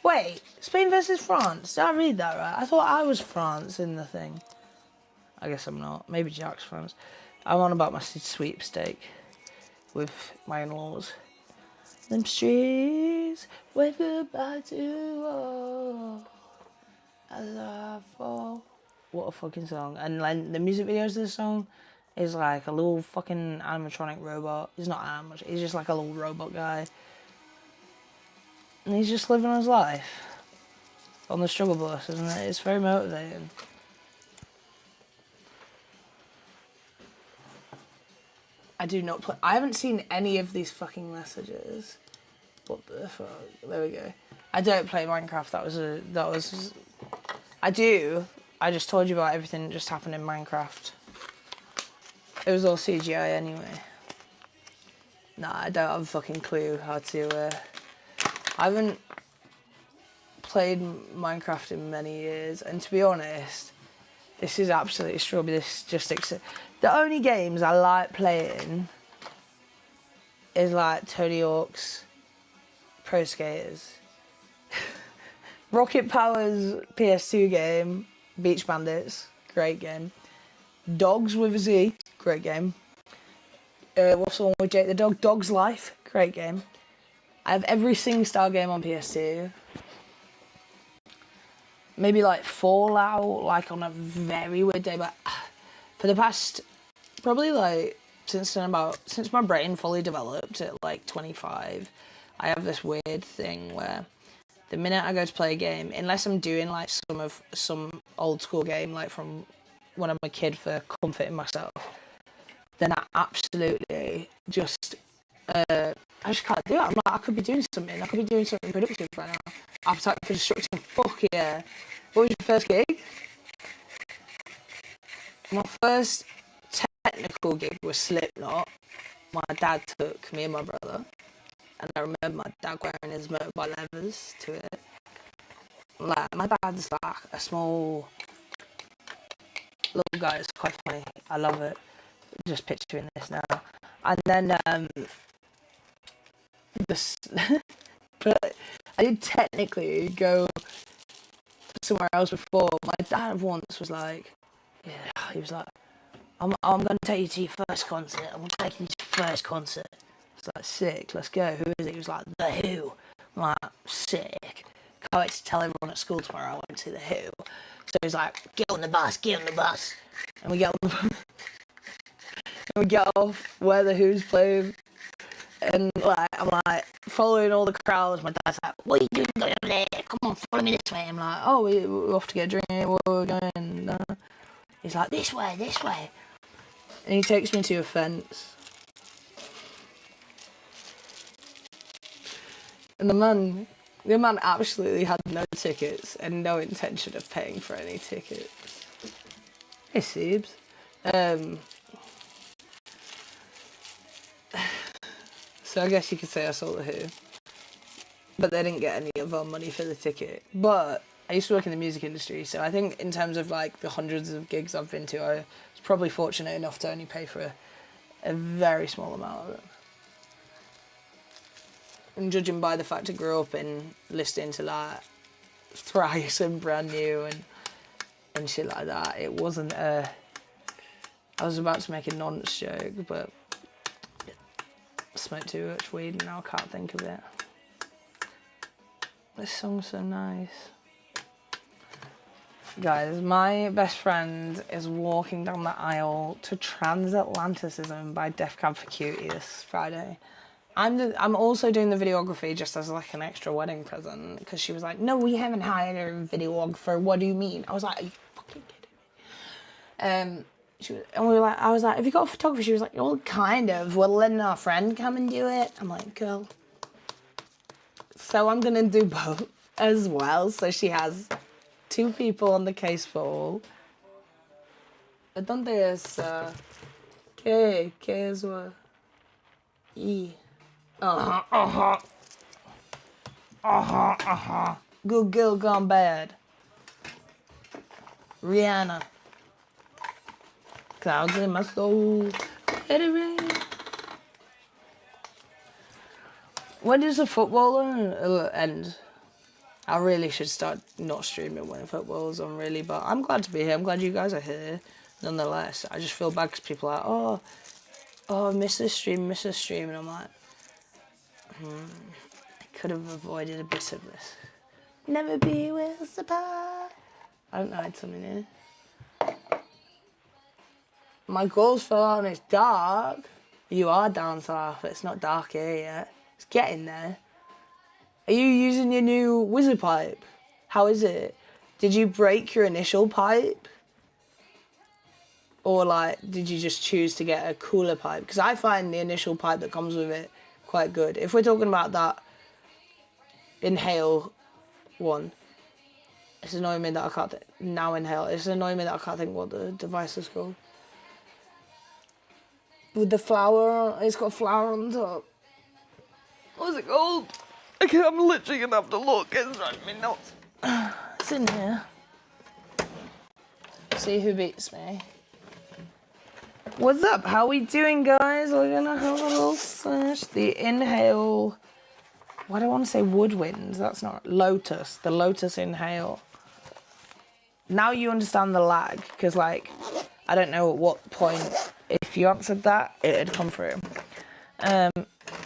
Speaker 1: Wait, Spain versus France? Did I read that right? I thought I was France in the thing. I guess I'm not. Maybe Jack's France. I'm on about my sweepstake with my in-laws. Them streets, wave goodbye to all as I fall. What a fucking song. And like the music videos of this song is like a little fucking animatronic robot. He's not animatronic, he's just like a little robot guy. And he's just living his life on the struggle bus, isn't it? It's very motivating. I do not play. I haven't seen any of these fucking messages. What the fuck? There we go. I don't play Minecraft. That was. I do. I just told you about everything that just happened in Minecraft. It was all CGI anyway. Nah, I don't have a fucking clue how to. I haven't played Minecraft in many years, and to be honest, this is absolutely strawberry. This just the only games I like playing is like Tony Hawk's Pro Skaters, Rocket Power's PS2 game, Beach Bandits, great game. Dogs with a Z, great game. What's the one with Jake the Dog? Dog's Life, great game. I have every SingStar game on PS2. Maybe like Fallout, like on a very weird day, but for the past, probably like, since my brain fully developed at like 25, I have this weird thing where the minute I go to play a game, unless I'm doing like some old school game, like from when I'm a kid for comforting myself, then I absolutely just, I just can't do it. I'm like, I could be doing something productive right now. Appetite for Destruction, fuck yeah. What was your first gig? My first technical gig was Slipknot. My dad took me and my brother, and I remember my dad wearing his motorbike leathers to it. Like, my dad's like a small little guy. It's quite funny. I love it. Just picturing this now. And then but I did technically go somewhere else before. My dad once was like, yeah, he was like, I'm going to take you to your first concert. I'm going to take you to your first concert. It's like, sick, let's go. Who is it? He was like, The Who. I'm like, sick. Can't wait to tell everyone at school tomorrow I went to The Who. So he's like, get on the bus. And we get on the bus. And we get off where The Who's playing. And like, I'm like following all the crowds. My dad's like, what are you doing over there? Come on, follow me this way. I'm like, oh, we're off to get a drink. Where we're going? He's like, this way. And he takes me to a fence. And the man The man absolutely had no tickets and no intention of paying for any tickets. Hey, Siebes. So I guess you could say I sold the Who. But they didn't get any of our money for the ticket. But I used to work in the music industry, so I think in terms of like the hundreds of gigs I've been to, I was probably fortunate enough to only pay for a very small amount of them. And judging by the fact I grew up in listening to like Thrice and Brand New and shit like that, it wasn't a... I was about to make a nonce joke, but I smoked too much weed and now I can't think of it. This song's so nice. Guys, my best friend is walking down the aisle to Transatlanticism by Def Cab for Cutie this Friday. I'm also doing the videography just as like an extra wedding present because she was like, no, we haven't hired a videographer. What do you mean? I was like, are you fucking kidding me? I was like, have you got a photographer? She was like, well, kind of. We're letting our friend come and do it. I'm like, girl. So I'm going to do both as well. So she has 2 people on the case for. ¿Dónde es? ¿Qué es? E. Good girl gone bad. Rihanna. Clouds in my soul. Let it rain. When does the football end? I really should start not streaming when football's on, really, but I'm glad to be here. I'm glad you guys are here. Nonetheless, I just feel bad because people are like, oh, miss this stream, and I'm like, I could have avoided a bit of this. Never be with the pie. I don't know, I had something here. My goals fell out and it's dark. You are down south, it's not dark here yet. It's getting there. Are you using your new wizard pipe? How is it? Did you break your initial pipe? Or like, did you just choose to get a cooler pipe? Because I find the initial pipe that comes with it quite good. If we're talking about that inhale one, it's annoying me that I can't now inhale. It's annoying me that I can't think what the device is called. With the flower, it's got a flower on top. What's it called? Okay, I'm literally gonna have to look. It's driving me nuts. It's in here. See who beats me. What's up? How we doing, guys? We're gonna have a little sesh. The inhale. Why do I want to say woodwind? That's not lotus. The lotus inhale. Now you understand the lag, because like, I don't know at what point, if you answered that, it had come through.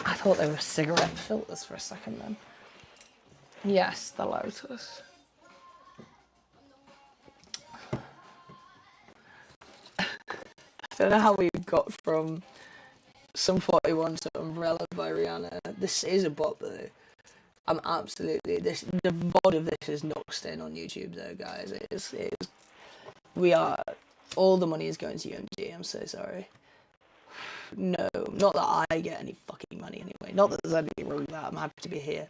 Speaker 1: I thought they were cigarette filters for a second then. Yes, the lotus. I don't know how we got from Sum 41 to Umbrella by Rihanna. This is a bop though. I'm absolutely, the VOD of this is not staying on YouTube though, guys. It is, all the money is going to UMG, I'm so sorry. No, not that I get any fucking money anyway. Not that there's anything wrong with that, I'm happy to be here.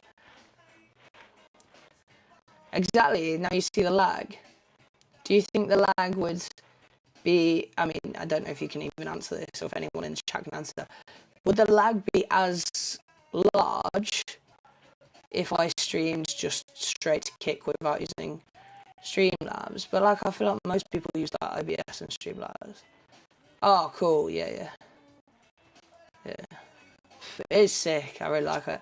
Speaker 1: Exactly, now you see the lag. Do you think the lag would be, I mean, I don't know if you can even answer this, or if anyone in the chat can answer that. Would the lag be as large if I streamed just straight to Kick without using Streamlabs? But like, I feel like most people use that OBS and Streamlabs. Oh, cool, yeah. It's sick, I really like it.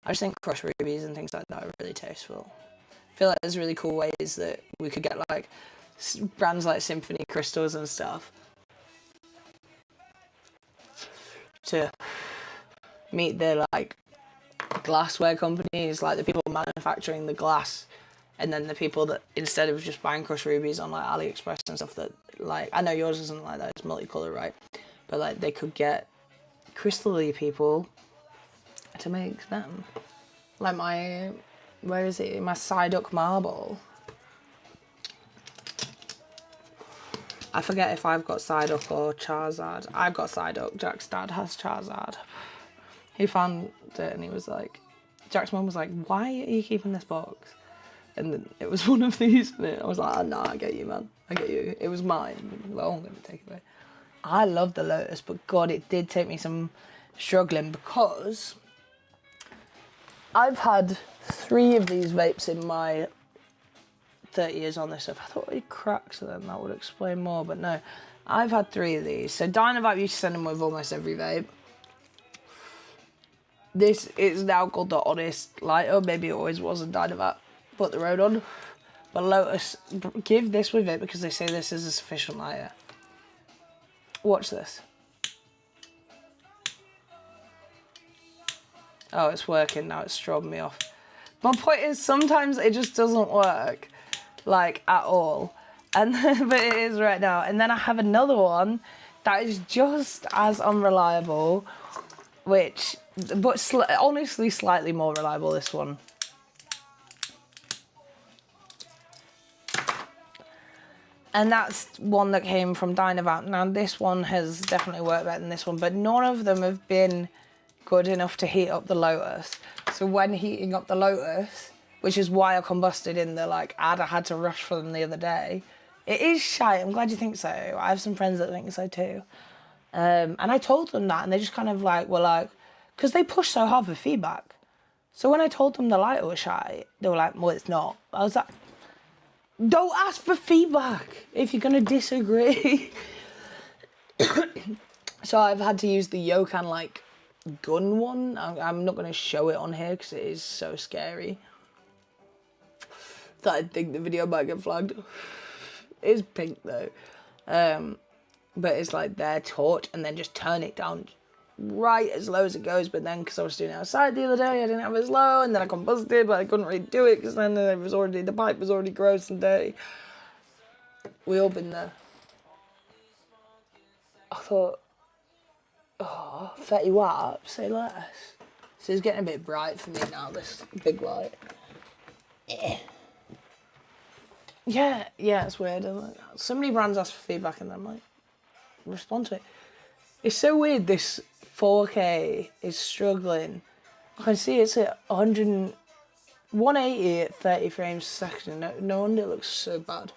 Speaker 1: I just think crushed rubies and things like that are really tasteful. I feel like there's really cool ways that we could get like brands like Symphony Crystals and stuff to meet their like glassware companies, like the people manufacturing the glass, and then the people that, instead of just buying crushed rubies on like AliExpress and stuff, that like, I know yours isn't like that, it's multicolour, right? But like, they could get crystal-y people to make them. Like my, where is it? My Psyduck marble. I forget if I've got Psyduck or Charizard. I've got Psyduck. Jack's dad has Charizard. He found it and he was like, Jack's mum was like, why are you keeping this box? And then it was one of these, and I was like, oh, no, I get you, man. I get you. It was mine. Well, I'm going to take it away. I love the Lotus, but God, it did take me some struggling because I've had 3 of these vapes in my 30 years on this stuff. I thought it cracks, so then that would explain more, but no. I've had 3 of these. So Dynavape used to send them with almost every vape. This is now called the Honest lighter. Maybe it always was a Dynavape. Put the road on. But Lotus, give this with it because they say this is a sufficient lighter. Watch this. Oh, it's working now. It's strobing me off. My point is sometimes it just doesn't work, like, at all. And but it is right now. And then I have another one that is just as unreliable, but honestly slightly more reliable, this one. And that's one that came from Dynavape. Now, this one has definitely worked better than this one, but none of them have been good enough to heat up the Lotus. So when heating up the Lotus, which is why I combusted in the, like, ad I had to rush for them the other day. It is shite. I'm glad you think so. I have some friends that think so too. And I told them that, and they just kind of, like, were like, because they push so hard for feedback. So when I told them the lighter was shite, they were like, well, it's not. I was like, don't ask for feedback if you're going to disagree. So I've had to use the Yokan, like, gun one. I'm not going to show it on here because it is so scary that I think the video might get flagged. It is pink though. But it's like their torch and then just turn it down right as low as it goes. But then because I was doing it outside the other day, I didn't have it as low, and then I combusted, but I couldn't really do it because then the pipe was already gross and dirty. We all been there. I thought, oh, 30 watts, say less. So it's getting a bit bright for me now, this big light. Yeah, it's weird. Like, so many brands ask for feedback and I'm like, respond to it. It's so weird, this 4K is struggling. I can see it's at 180 at 30 frames a second. No wonder it looks so bad.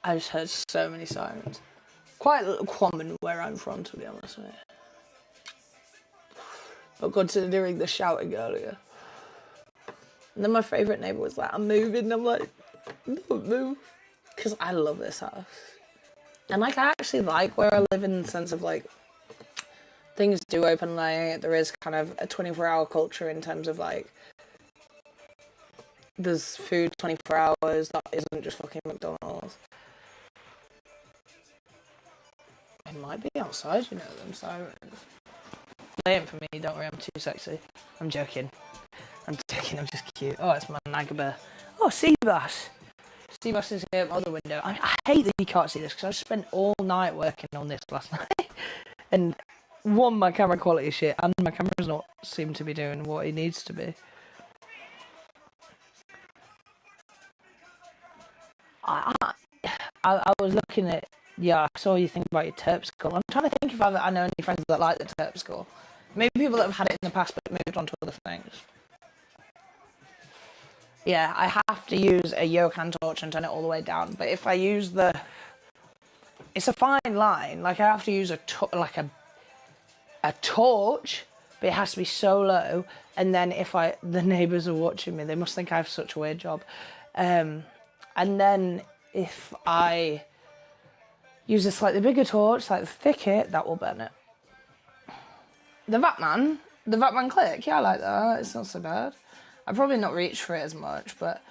Speaker 1: I just heard so many sirens. Quite common where I'm from, to be honest with you. But considering the shouting earlier. And then my favourite neighbour was like, I'm moving. I'm like, don't move. Because I love this house. And like, I actually like where I live in the sense of like, things do open late. There is kind of a 24-hour culture in terms of like, there's food 24 hours. That isn't just fucking McDonald's. It might be outside, you know, them sirens. They ain't for me, don't worry, I'm too sexy. I'm joking, I'm just cute. Oh, it's my Nagaba. Oh, Seabass. Seabass is here at my other window. I hate that you can't see this because I spent all night working on this last night. And one, my camera quality is shit, and my camera's not seem to be doing what it needs to be. I was looking at, I saw you think about your terp score. I'm trying to think if I know any friends that like the terp score. Maybe people that have had it in the past but moved on to other things. Yeah, I have to use a Yokan torch and turn it all the way down. But if I use it's a fine line. Like, I have to use a torch, but it has to be so low. And then if the neighbours are watching me, they must think I have such a weird job. And then if I use a slightly bigger torch, like the thicket, that will burn it. The Vatman Click, yeah, I like that. It's not so bad. I've probably not reached for it as much, but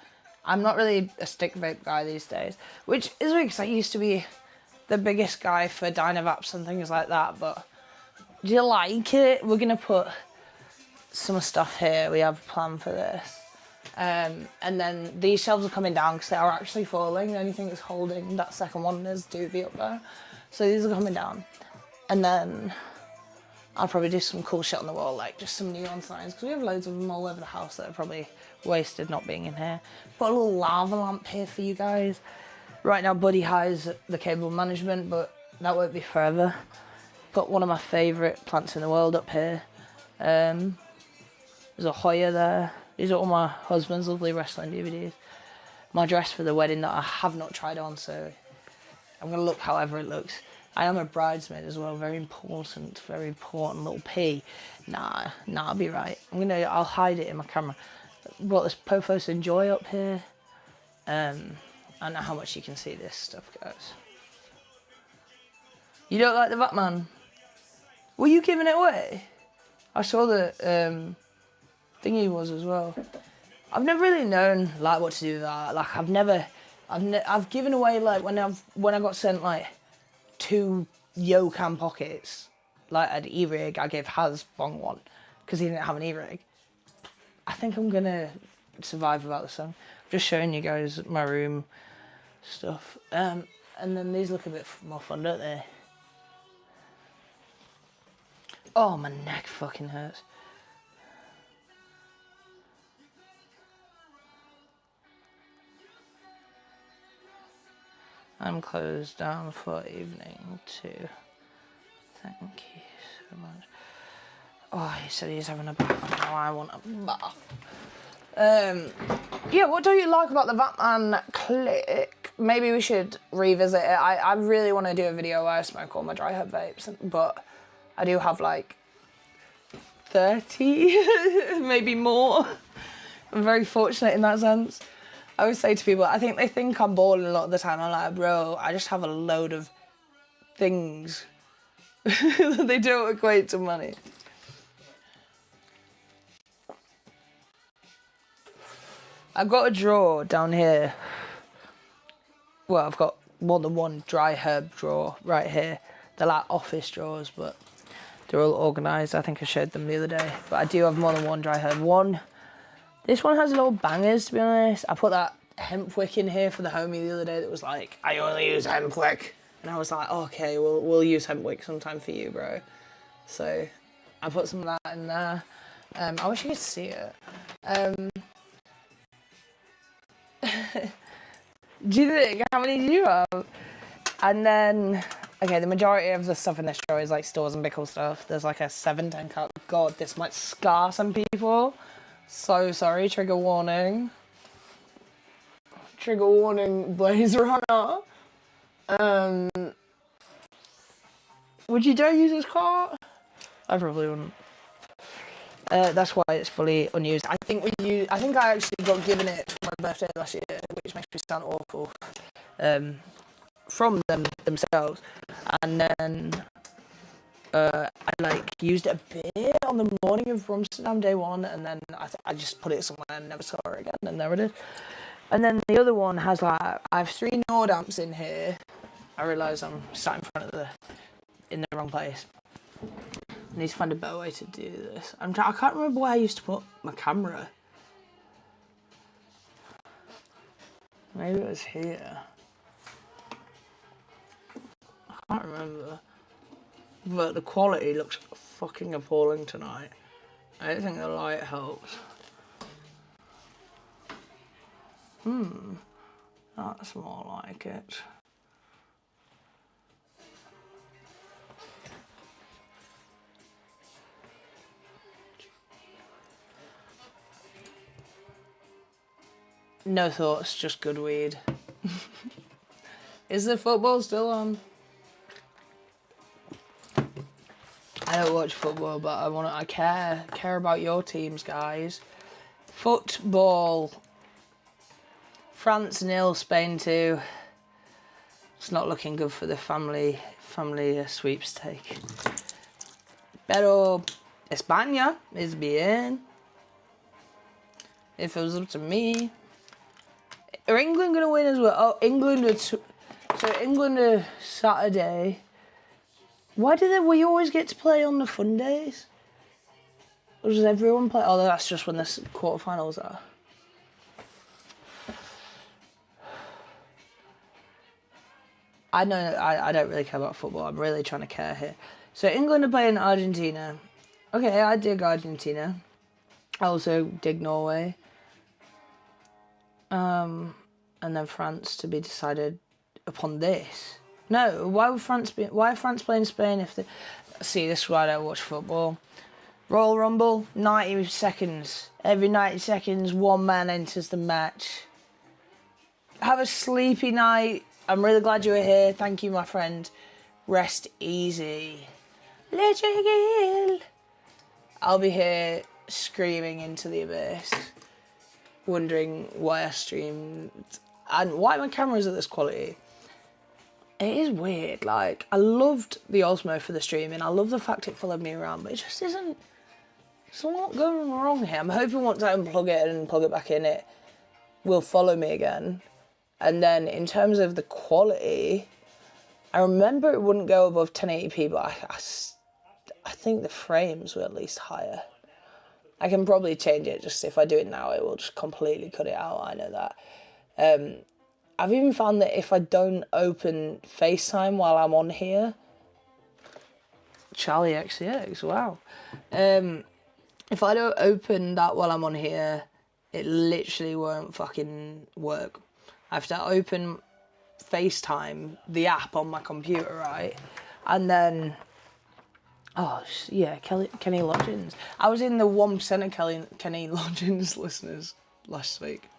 Speaker 1: I'm not really a stick vape guy these days, which is weird because I used to be the biggest guy for Dynavaps and things like that. But do you like it? We're gonna put some stuff here. We have a plan for this. And then these shelves are coming down because they are actually falling. The only thing that's holding that second one is Doobie up there. So these are coming down. And then I'll probably do some cool shit on the wall, like just some neon signs, because we have loads of them all over the house that are probably wasted not being in here. Put a little lava lamp here for you guys. Right now, Buddy hides the cable management, but that won't be forever. Got one of my favourite plants in the world up here. There's a Hoya there. These are all my husband's lovely wrestling DVDs. My dress for the wedding that I have not tried on, so I'm going to look however it looks. I am a bridesmaid as well, very important little P. Nah, I'll be right. I'll hide it in my camera. Brought this Pothos Enjoy up here. I don't know how much you can see this stuff, guys. You don't like the Batman? Were you giving it away? I saw the thingy was as well. I've never really known like what to do with that. Like I've given away like when I got sent like 2 Yokan pockets, like an e-rig. I gave Haz Bong one because he didn't have an e-rig. I think I'm gonna survive without the song. Just showing you guys my room stuff. And then these look a bit more fun, don't they? Oh, my neck fucking hurts. I'm closed down for evening too. Thank you so much. Oh, he said he's having a bath. Now I want a bath. Yeah, what do you like about the Batman click? Maybe we should revisit it. I really want to do a video where I smoke all my dry herb vapes, but I do have like 30, maybe more. I'm very fortunate in that sense. I always say to people, I think they think I'm balling a lot of the time. I'm like, bro, I just have a load of things that they don't equate to money. I've got a drawer down here. Well, I've got more than one dry herb drawer right here. They're like office drawers, but they're all organised. I think I showed them the other day. But I do have more than one dry herb. This one has little bangers, to be honest. I put that hemp wick in here for the homie the other day that was like, I only use hemp wick. And I was like, oh, okay, we'll use hemp wick sometime for you, bro. So I put some of that in there. I wish you could see it. Do you think, how many do you have? And then, okay, the majority of the stuff in this drawer is like Stores and Bickle stuff. There's like a 710 cut. God, this might scar some people. So sorry, trigger warning. Trigger warning, Blaze Runner. Would you dare use this cart? I probably wouldn't. That's why it's fully unused. I think I actually got given it for my birthday last year, which makes me sound awful. From themselves, and then I like used it a bit on the morning of Amsterdam day 1, and then I just put it somewhere and never saw it again, and there it is. And then the other one has like, I have 3 Nord amps in here. I realise I'm sat in front of in the wrong place. I need to find a better way to do this. I can't remember where I used to put my camera. Maybe it was here. I can't remember. But the quality looks fucking appalling tonight. I don't think the light helps. That's more like it. No thoughts, just good weed. Is the football still on? I don't watch football, but I care about your teams, guys. Football. France 0, Spain 2. It's not looking good for the family sweepstake. Pero España is bien. If it was up to me. Are England going to win as well? Oh, England are Saturday. Why do we always get to play on the fun days? Or does everyone play? Oh, that's just when the quarterfinals are. I know I don't really care about football. I'm really trying to care here. So England are playing Argentina. Okay, I dig Argentina. I also dig Norway. And then France to be decided upon this. No, why are France playing Spain if they... See, this is why I don't watch football. Royal Rumble, 90 seconds. Every 90 seconds, one man enters the match. Have a sleepy night. I'm really glad you were here. Thank you, my friend. Rest easy. Legend. I'll be here screaming into the abyss, wondering why I streamed and why my camera's at this quality. It is weird. Like, I loved the Osmo for the streaming. I love the fact it followed me around, but it just isn't. There's a lot going wrong here. I'm hoping once I unplug it and plug it back in, it will follow me again. And then in terms of the quality, I remember it wouldn't go above 1080p, but I think the frames were at least higher. I can probably change it. Just if I do it now, it will just completely cut it out. I know that. I've even found that if I don't open FaceTime while I'm on here, Charlie XCX, wow. If I don't open that while I'm on here, it literally won't fucking work. I have to open FaceTime, the app on my computer, right? And then, oh, yeah, Kenny Loggins. I was in the 1% of Kenny Loggins listeners last week.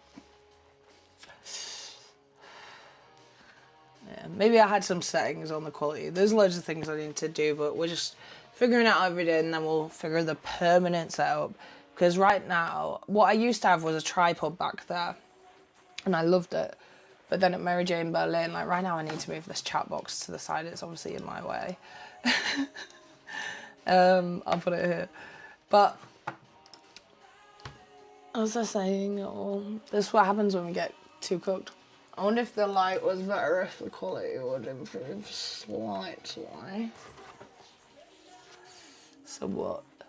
Speaker 1: Yeah, maybe I had some settings on the quality. There's loads of things I need to do, but we're just figuring it out every day, and then we'll figure the permanent setup. Because right now, what I used to have was a tripod back there, and I loved it. But then at Mary Jane Berlin, like right now I need to move this chat box to the side. It's obviously in my way. I'll put it here. But, as I was saying, this is what happens when we get too cooked. I wonder if the light was better, if the quality would improve slightly. So what? I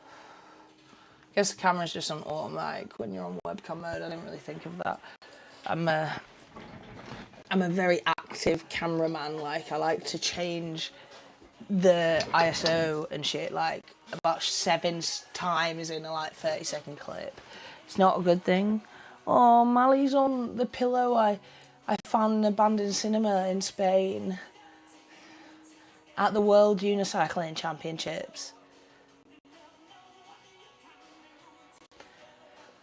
Speaker 1: guess the camera's just on automatic when you're on webcam mode. I didn't really think of that. I'm a very active cameraman. Like, I like to change the ISO and shit like about 7 times in a like 30-second clip. It's not a good thing. Oh, Mali's on the pillow. I found an abandoned cinema in Spain at the World Unicycling Championships.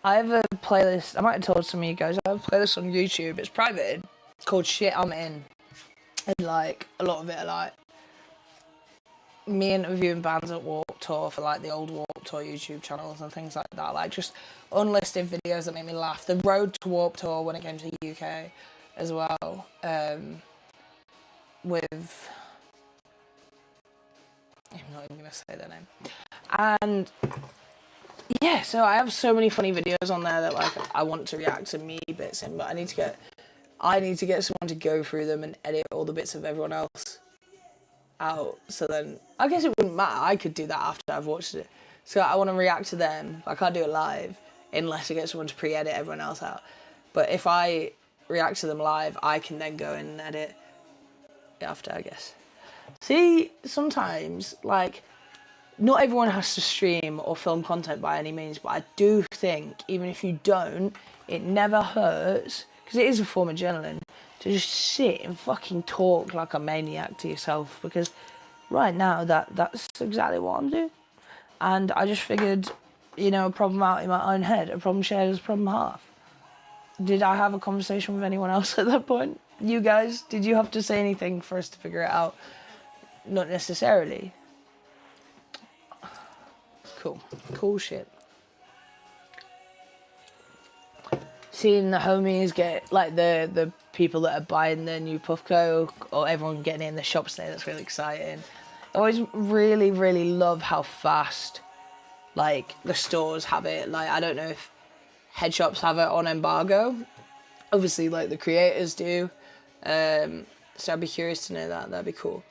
Speaker 1: I have a playlist, I might have told some of you guys, I have a playlist on YouTube, it's private, it's called Shit I'm In. And like, a lot of it are like, me interviewing bands at Warped Tour for like the old Warped Tour YouTube channels and things like that, like just unlisted videos that make me laugh. The road to Warped Tour when it came to the UK as well, with, I'm not even going to say their name. And yeah, so I have so many funny videos on there that like I want to react to me bits in, but I need to get someone to go through them and edit all the bits of everyone else out. So then I guess it wouldn't matter. I could do that after I've watched it. So I want to react to them. I can't do it live unless I get someone to pre-edit everyone else out. But if I react to them live, I can then go and edit after, I guess. See, sometimes like, not everyone has to stream or film content by any means, but I do think, even if you don't, it never hurts, because it is a form of journaling, to just sit and fucking talk like a maniac to yourself, because right now, that's exactly what I'm doing. And I just figured, you know, a problem out in my own head, a problem shared is a problem half. Did I have a conversation with anyone else at that point? You guys, did you have to say anything for us to figure it out? Not necessarily. Cool shit. Seeing the homies get, like, the people that are buying the new Puffco, or everyone getting it in the shops there, that's really exciting. I always really, really love how fast, like, the stores have it. Like, I don't know if head shops have it on embargo. Obviously, like, the creators do. So I'd be curious to know that. That'd be cool.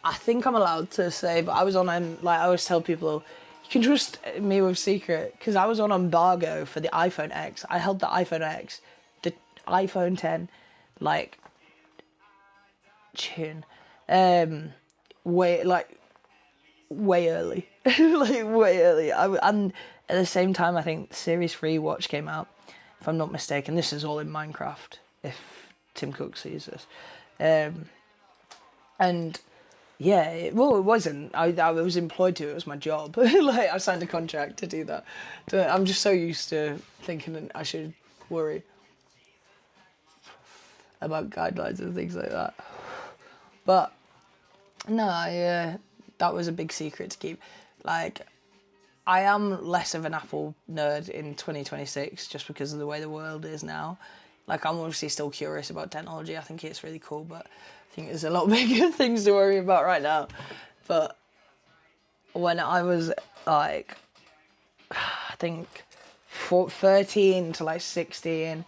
Speaker 1: I think I'm allowed to say, but I was on, like, I always tell people, you can trust me with secret, because I was on embargo for the iPhone X. I held the iPhone X, the iPhone 10, like, way early. Like, way early. And at the same time, I think the Series 3 watch came out, if I'm not mistaken. This is all in Minecraft, if Tim Cook sees this. And yeah, it wasn't. I was employed to. It was my job. Like, I signed a contract to do that. I'm just so used to thinking that I should worry about guidelines and things like that. But no, that was a big secret to keep. Like, I am less of an Apple nerd in 2026 just because of the way the world is now. Like, I'm obviously still curious about technology. I think it's really cool, but I think there's a lot bigger things to worry about right now. But when I was like, I think 13 to like 16,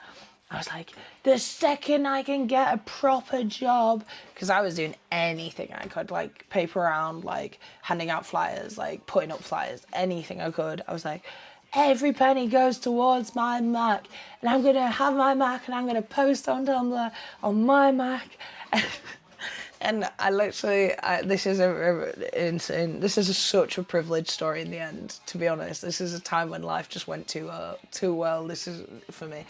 Speaker 1: I was like, the second I can get a proper job, because I was doing anything I could, like paper around, like handing out flyers, like putting up flyers, anything I could. I was like, every penny goes towards my Mac, and I'm going to have my Mac, and I'm going to post on Tumblr on my Mac. And I literally, this is insane. This is such a privileged story in the end, to be honest. This is a time when life just went too well. This is, for me.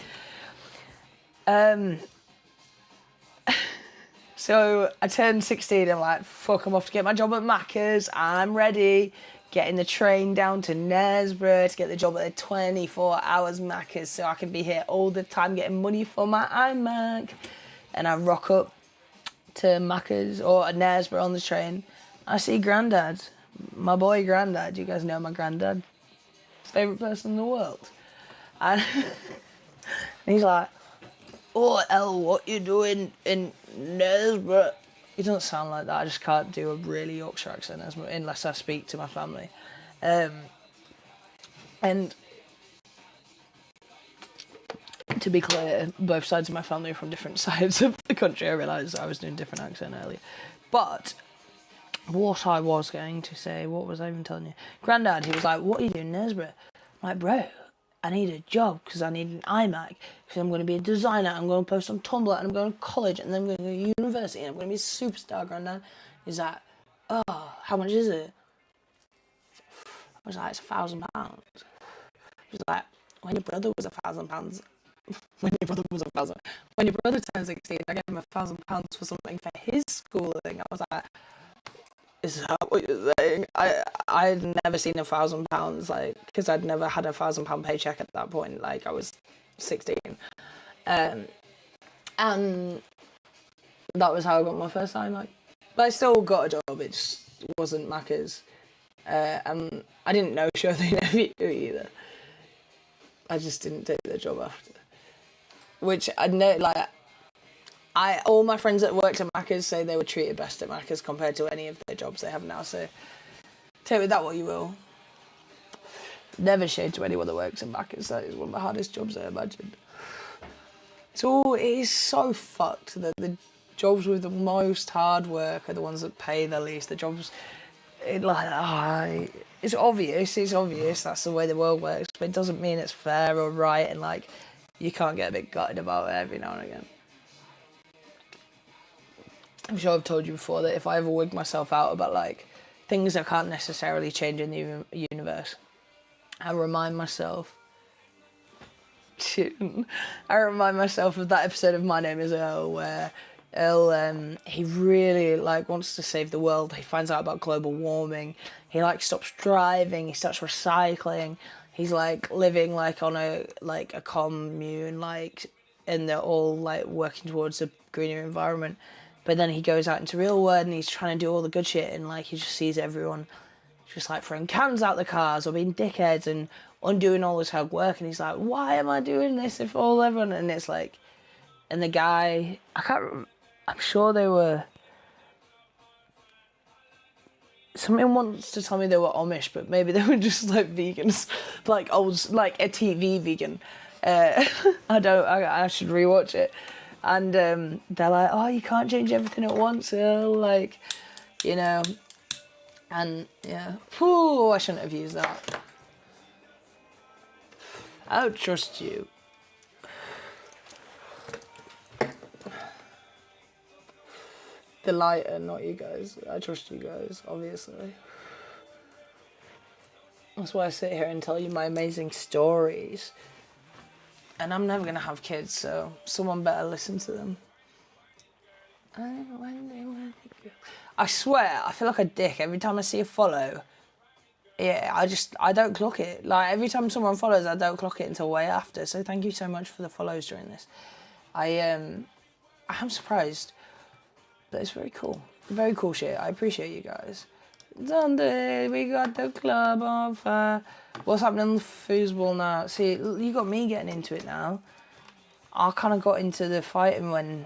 Speaker 1: So I turned 16, I'm like, fuck, I'm off to get my job at Macca's. I'm ready. Getting the train down to Knaresborough to get the job at the 24 hours Macca's so I can be here all the time getting money for my iMac. And I rock up to Macca's or Knaresborough on the train. I see Grandad, my boy Grandad. You guys know my Grandad, favourite person in the world. And he's like, oh, El, what you doing in Knaresborough? He doesn't sound like that. I just can't do a really Yorkshire accent unless I speak to my family. And to be clear, both sides of my family are from different sides of the country. I realised I was doing a different accent earlier. But what I was going to say, what was I even telling you? Grandad, he was like, what are you doing in Knaresborough? I'm like, bro, I need a job because I need an iMac because I'm going to be a designer. I'm going to post on Tumblr and I'm going to college and then I'm going to go to university and I'm going to be a superstar, Grandad. He's like, oh, how much is it? I was like, it's £1,000. He's like, when your brother was £1,000, when your brother turned 16, I gave him £1,000 for something for his schooling. I was like, is that what you're saying? I'd never seen £1,000, like, because I'd never had £1,000 paycheck at that point. Like, I was 16. And that was how I got my first iMac. But I still got a job, it just wasn't Macca's. And I didn't know Show the Nephew either. I just didn't take the job after. Which I know, like, all my friends that worked at Macca's say they were treated best at Macca's compared to any of their jobs they have now, so take with that what you will. Never shade to anyone that works at Macca's, that is one of the hardest jobs I imagined. It is so fucked that the jobs with the most hard work are the ones that pay the least. The jobs, it's obvious, that's the way the world works, but it doesn't mean it's fair or right, and like, you can't get a bit gutted about it every now and again. I'm sure I've told you before that if I ever wig myself out about like things I can't necessarily change in the universe, I remind myself of that episode of My Name is Earl where Earl, he really like wants to save the world. He finds out about global warming. He like stops driving. He starts recycling. He's like living like on a commune, like, and they're all like working towards a greener environment. But then he goes out into real world and he's trying to do all the good shit, and like he just sees everyone just like throwing cans out the cars or being dickheads and undoing all this hard work, and he's like, why am I doing this if everyone, and it's like, and the guy, I'm sure they were, someone wants to tell me they were Amish, but maybe they were just like vegans, like old, like a TV vegan. I should rewatch it. And they're like, oh, you can't change everything at once, like, you know, and yeah, whew, I shouldn't have used that. I don't trust you. The lighter, not you guys. I trust you guys, obviously. That's why I sit here and tell you my amazing stories. And I'm never going to have kids, so someone better listen to them. I swear, I feel like a dick every time I see a follow. Yeah, I don't clock it. Like, every time someone follows, I don't clock it until way after. So thank you so much for the follows during this. I am surprised, but it's very cool. Very cool shit. I appreciate you guys. Sunday, we got the club on fire. What's happening with foosball now? See, you got me getting into it now. I kind of got into the fighting when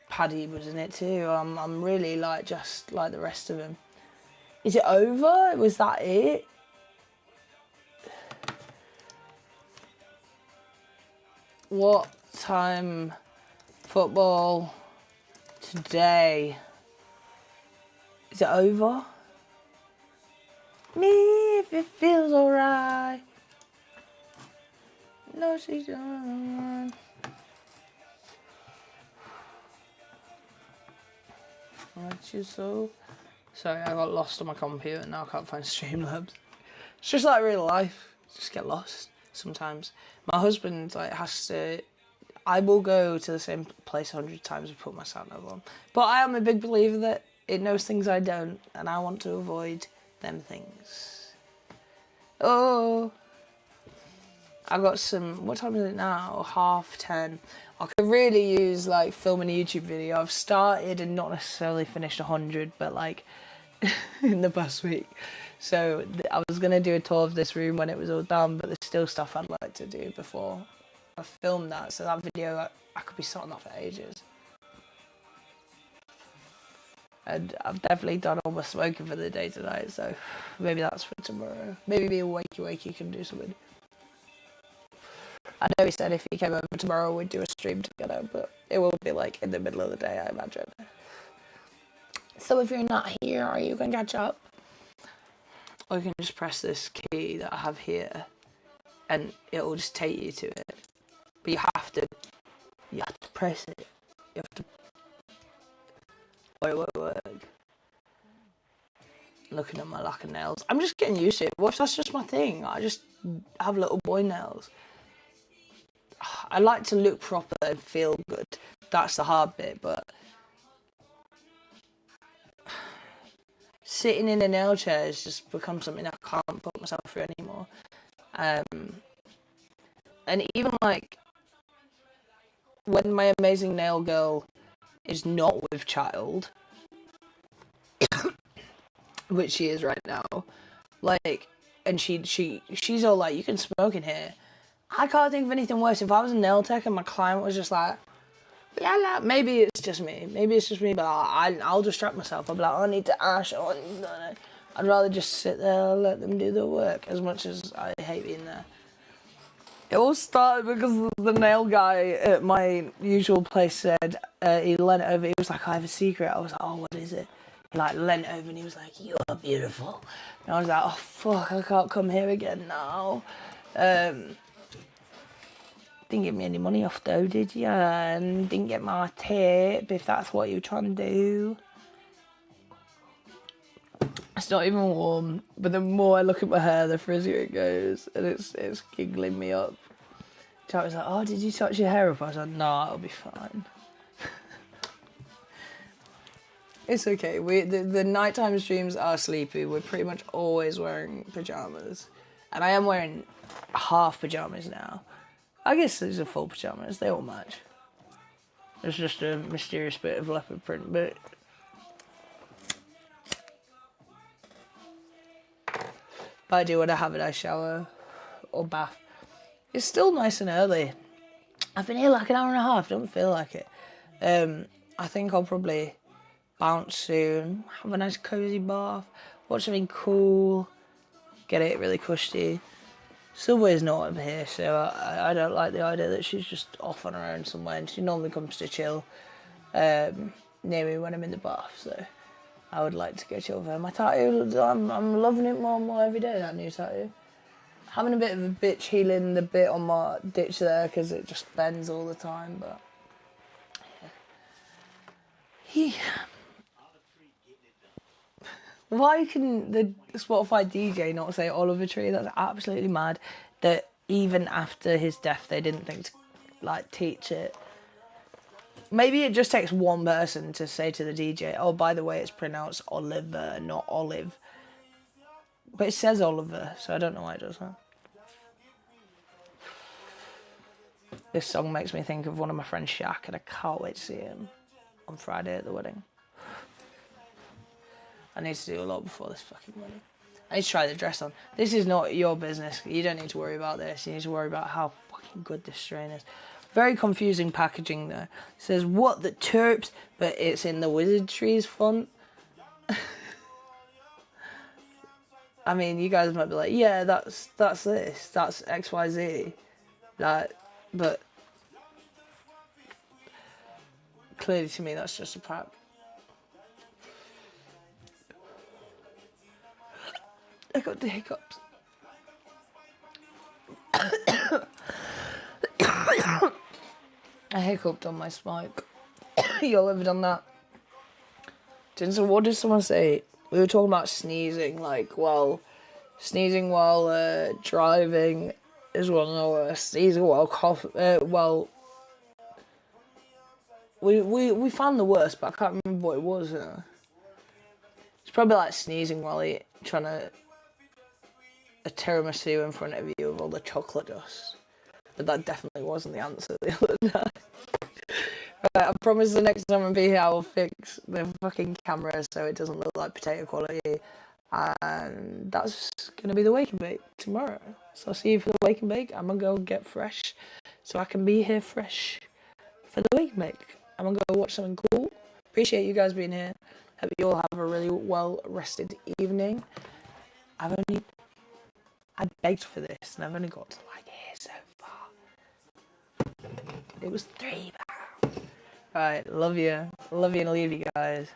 Speaker 1: Paddy was in it too. I'm really like just like the rest of them. Is it over? Was that it? What time football today? Is it over? Me if it feels alright. No, she's done. Aren't you so? Sorry, I got lost on my computer and now I can't find Streamlabs. It's just like real life. Just get lost sometimes. My husband like has to. I will go to the same place 100 times and put my sat nav on. But I am a big believer that it knows things I don't, and I want to avoid them things. Oh, I got some. What time is it now? 10:30. I could really use like filming a YouTube video. I've started and not necessarily finished 100, but like in the past week. So I was gonna do a tour of this room when it was all done, but there's still stuff I'd like to do before I film that. So that video I could be sat on that for ages. And I've definitely done all my smoking for the day tonight, so maybe that's for tomorrow. Maybe me and Wakey can do something. I know he said if he came over tomorrow we'd do a stream together, but it will be like in the middle of the day, I imagine. So if you're not here, are you going to catch up? Or you can just press this key that I have here and it will just take you to it. But you have to press it. You have to. Or it won't work. Looking at my lack of nails. I'm just getting used to it. What if that's just my thing? I just have little boy nails. I like to look proper and feel good. That's the hard bit, but sitting in a nail chair has just become something I can't put myself through anymore. And even like when my amazing nail girl is not with child, which she is right now, like, and she's all like, you can smoke in here. I can't think of anything worse. If I was a nail tech and my client was just like, la la, maybe it's just me, but I'll distract myself. I'll be like, I need to ash. I'd rather just sit there and let them do the work, as much as I hate being there. It all started because the nail guy at my usual place said, he leant over, he was like, I have a secret. I was like, oh, what is it? He like leant over and he was like, you're beautiful. And I was like, oh fuck, I can't come here again now. Didn't get me any money off though, did you? And didn't get my tip, if that's what you're trying to do. It's not even warm, but the more I look at my hair, the frizzier it goes, and it's giggling me up. Jack was like, oh, did you touch your hair up? I was like, no, it'll be fine. It's okay. The nighttime streams are sleepy. We're pretty much always wearing pyjamas. And I am wearing half pyjamas now. I guess these are full pyjamas. They all match. There's just a mysterious bit of leopard print, but I do want to have a nice shower or bath. It's still nice and early. I've been here like an hour and a half. Don't feel like it. I think I'll probably bounce soon. Have a nice cozy bath. Watch something cool. Get it really cushy. Subway's not over here, so I don't like the idea that she's just off on her own somewhere. And she normally comes to chill near me when I'm in the bath. So I would like to go chill with her. My tattoo, I'm loving it more and more every day, that new tattoo. Having a bit of a bitch healing the bit on my ditch there because it just bends all the time, but yeah. Why can the Spotify DJ not say Oliver Tree? That's absolutely mad. That even after his death, they didn't think to like teach it. Maybe it just takes one person to say to the DJ, oh, by the way, it's pronounced Oliver, not Olive. But it says Oliver, so I don't know why it does that. This song makes me think of one of my friends, Shaq, and I can't wait to see him on Friday at the wedding. I need to do a lot before this fucking wedding. I need to try the dress on. This is not your business. You don't need to worry about this. You need to worry about how fucking good this strain is. Very confusing packaging though. It says, what the terps, but it's in the Wizard Trees font. I mean, you guys might be like, yeah, that's this. That's XYZ. Like, but clearly to me, that's just a pack. I got the hiccups. I hiccuped on my mic. Y'all ever done that? What did someone say? We were talking about sneezing, like, well, sneezing while driving is one of the worst. Sneezing while coughing, we found the worst, but I can't remember what it was. It's probably like sneezing while trying to a tiramisu in front of you with all the chocolate dust. But that definitely wasn't the answer the other night. Right, I promise the next time I be here I will fix the fucking camera so it doesn't look like potato quality. And that's going to be the wake and bake tomorrow. So I'll see you for the wake and bake. I'm going to go get fresh so I can be here fresh for the wake and bake. I'm going to go watch something cool. Appreciate you guys being here. Hope you all have a really well rested evening. I begged for this and I've only got to like here so far. It was 3 pounds. Right, love you and leave you guys.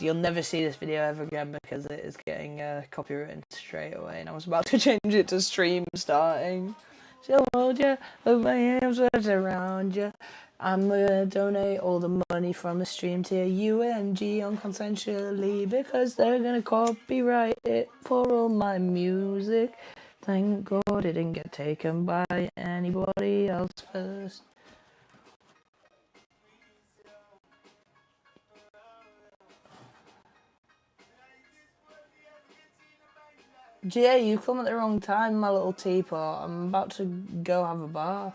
Speaker 1: You'll never see this video ever again because it is getting copywritten straight away, and I was about to change it to stream starting. So hold ya, put my hands around ya. I'm gonna donate all the money from the stream to UMG unconsensually because they're gonna copyright it for all my music. Thank God it didn't get taken by anybody else first. Jay, you come at the wrong time, my little teapot. I'm about to go have a bath.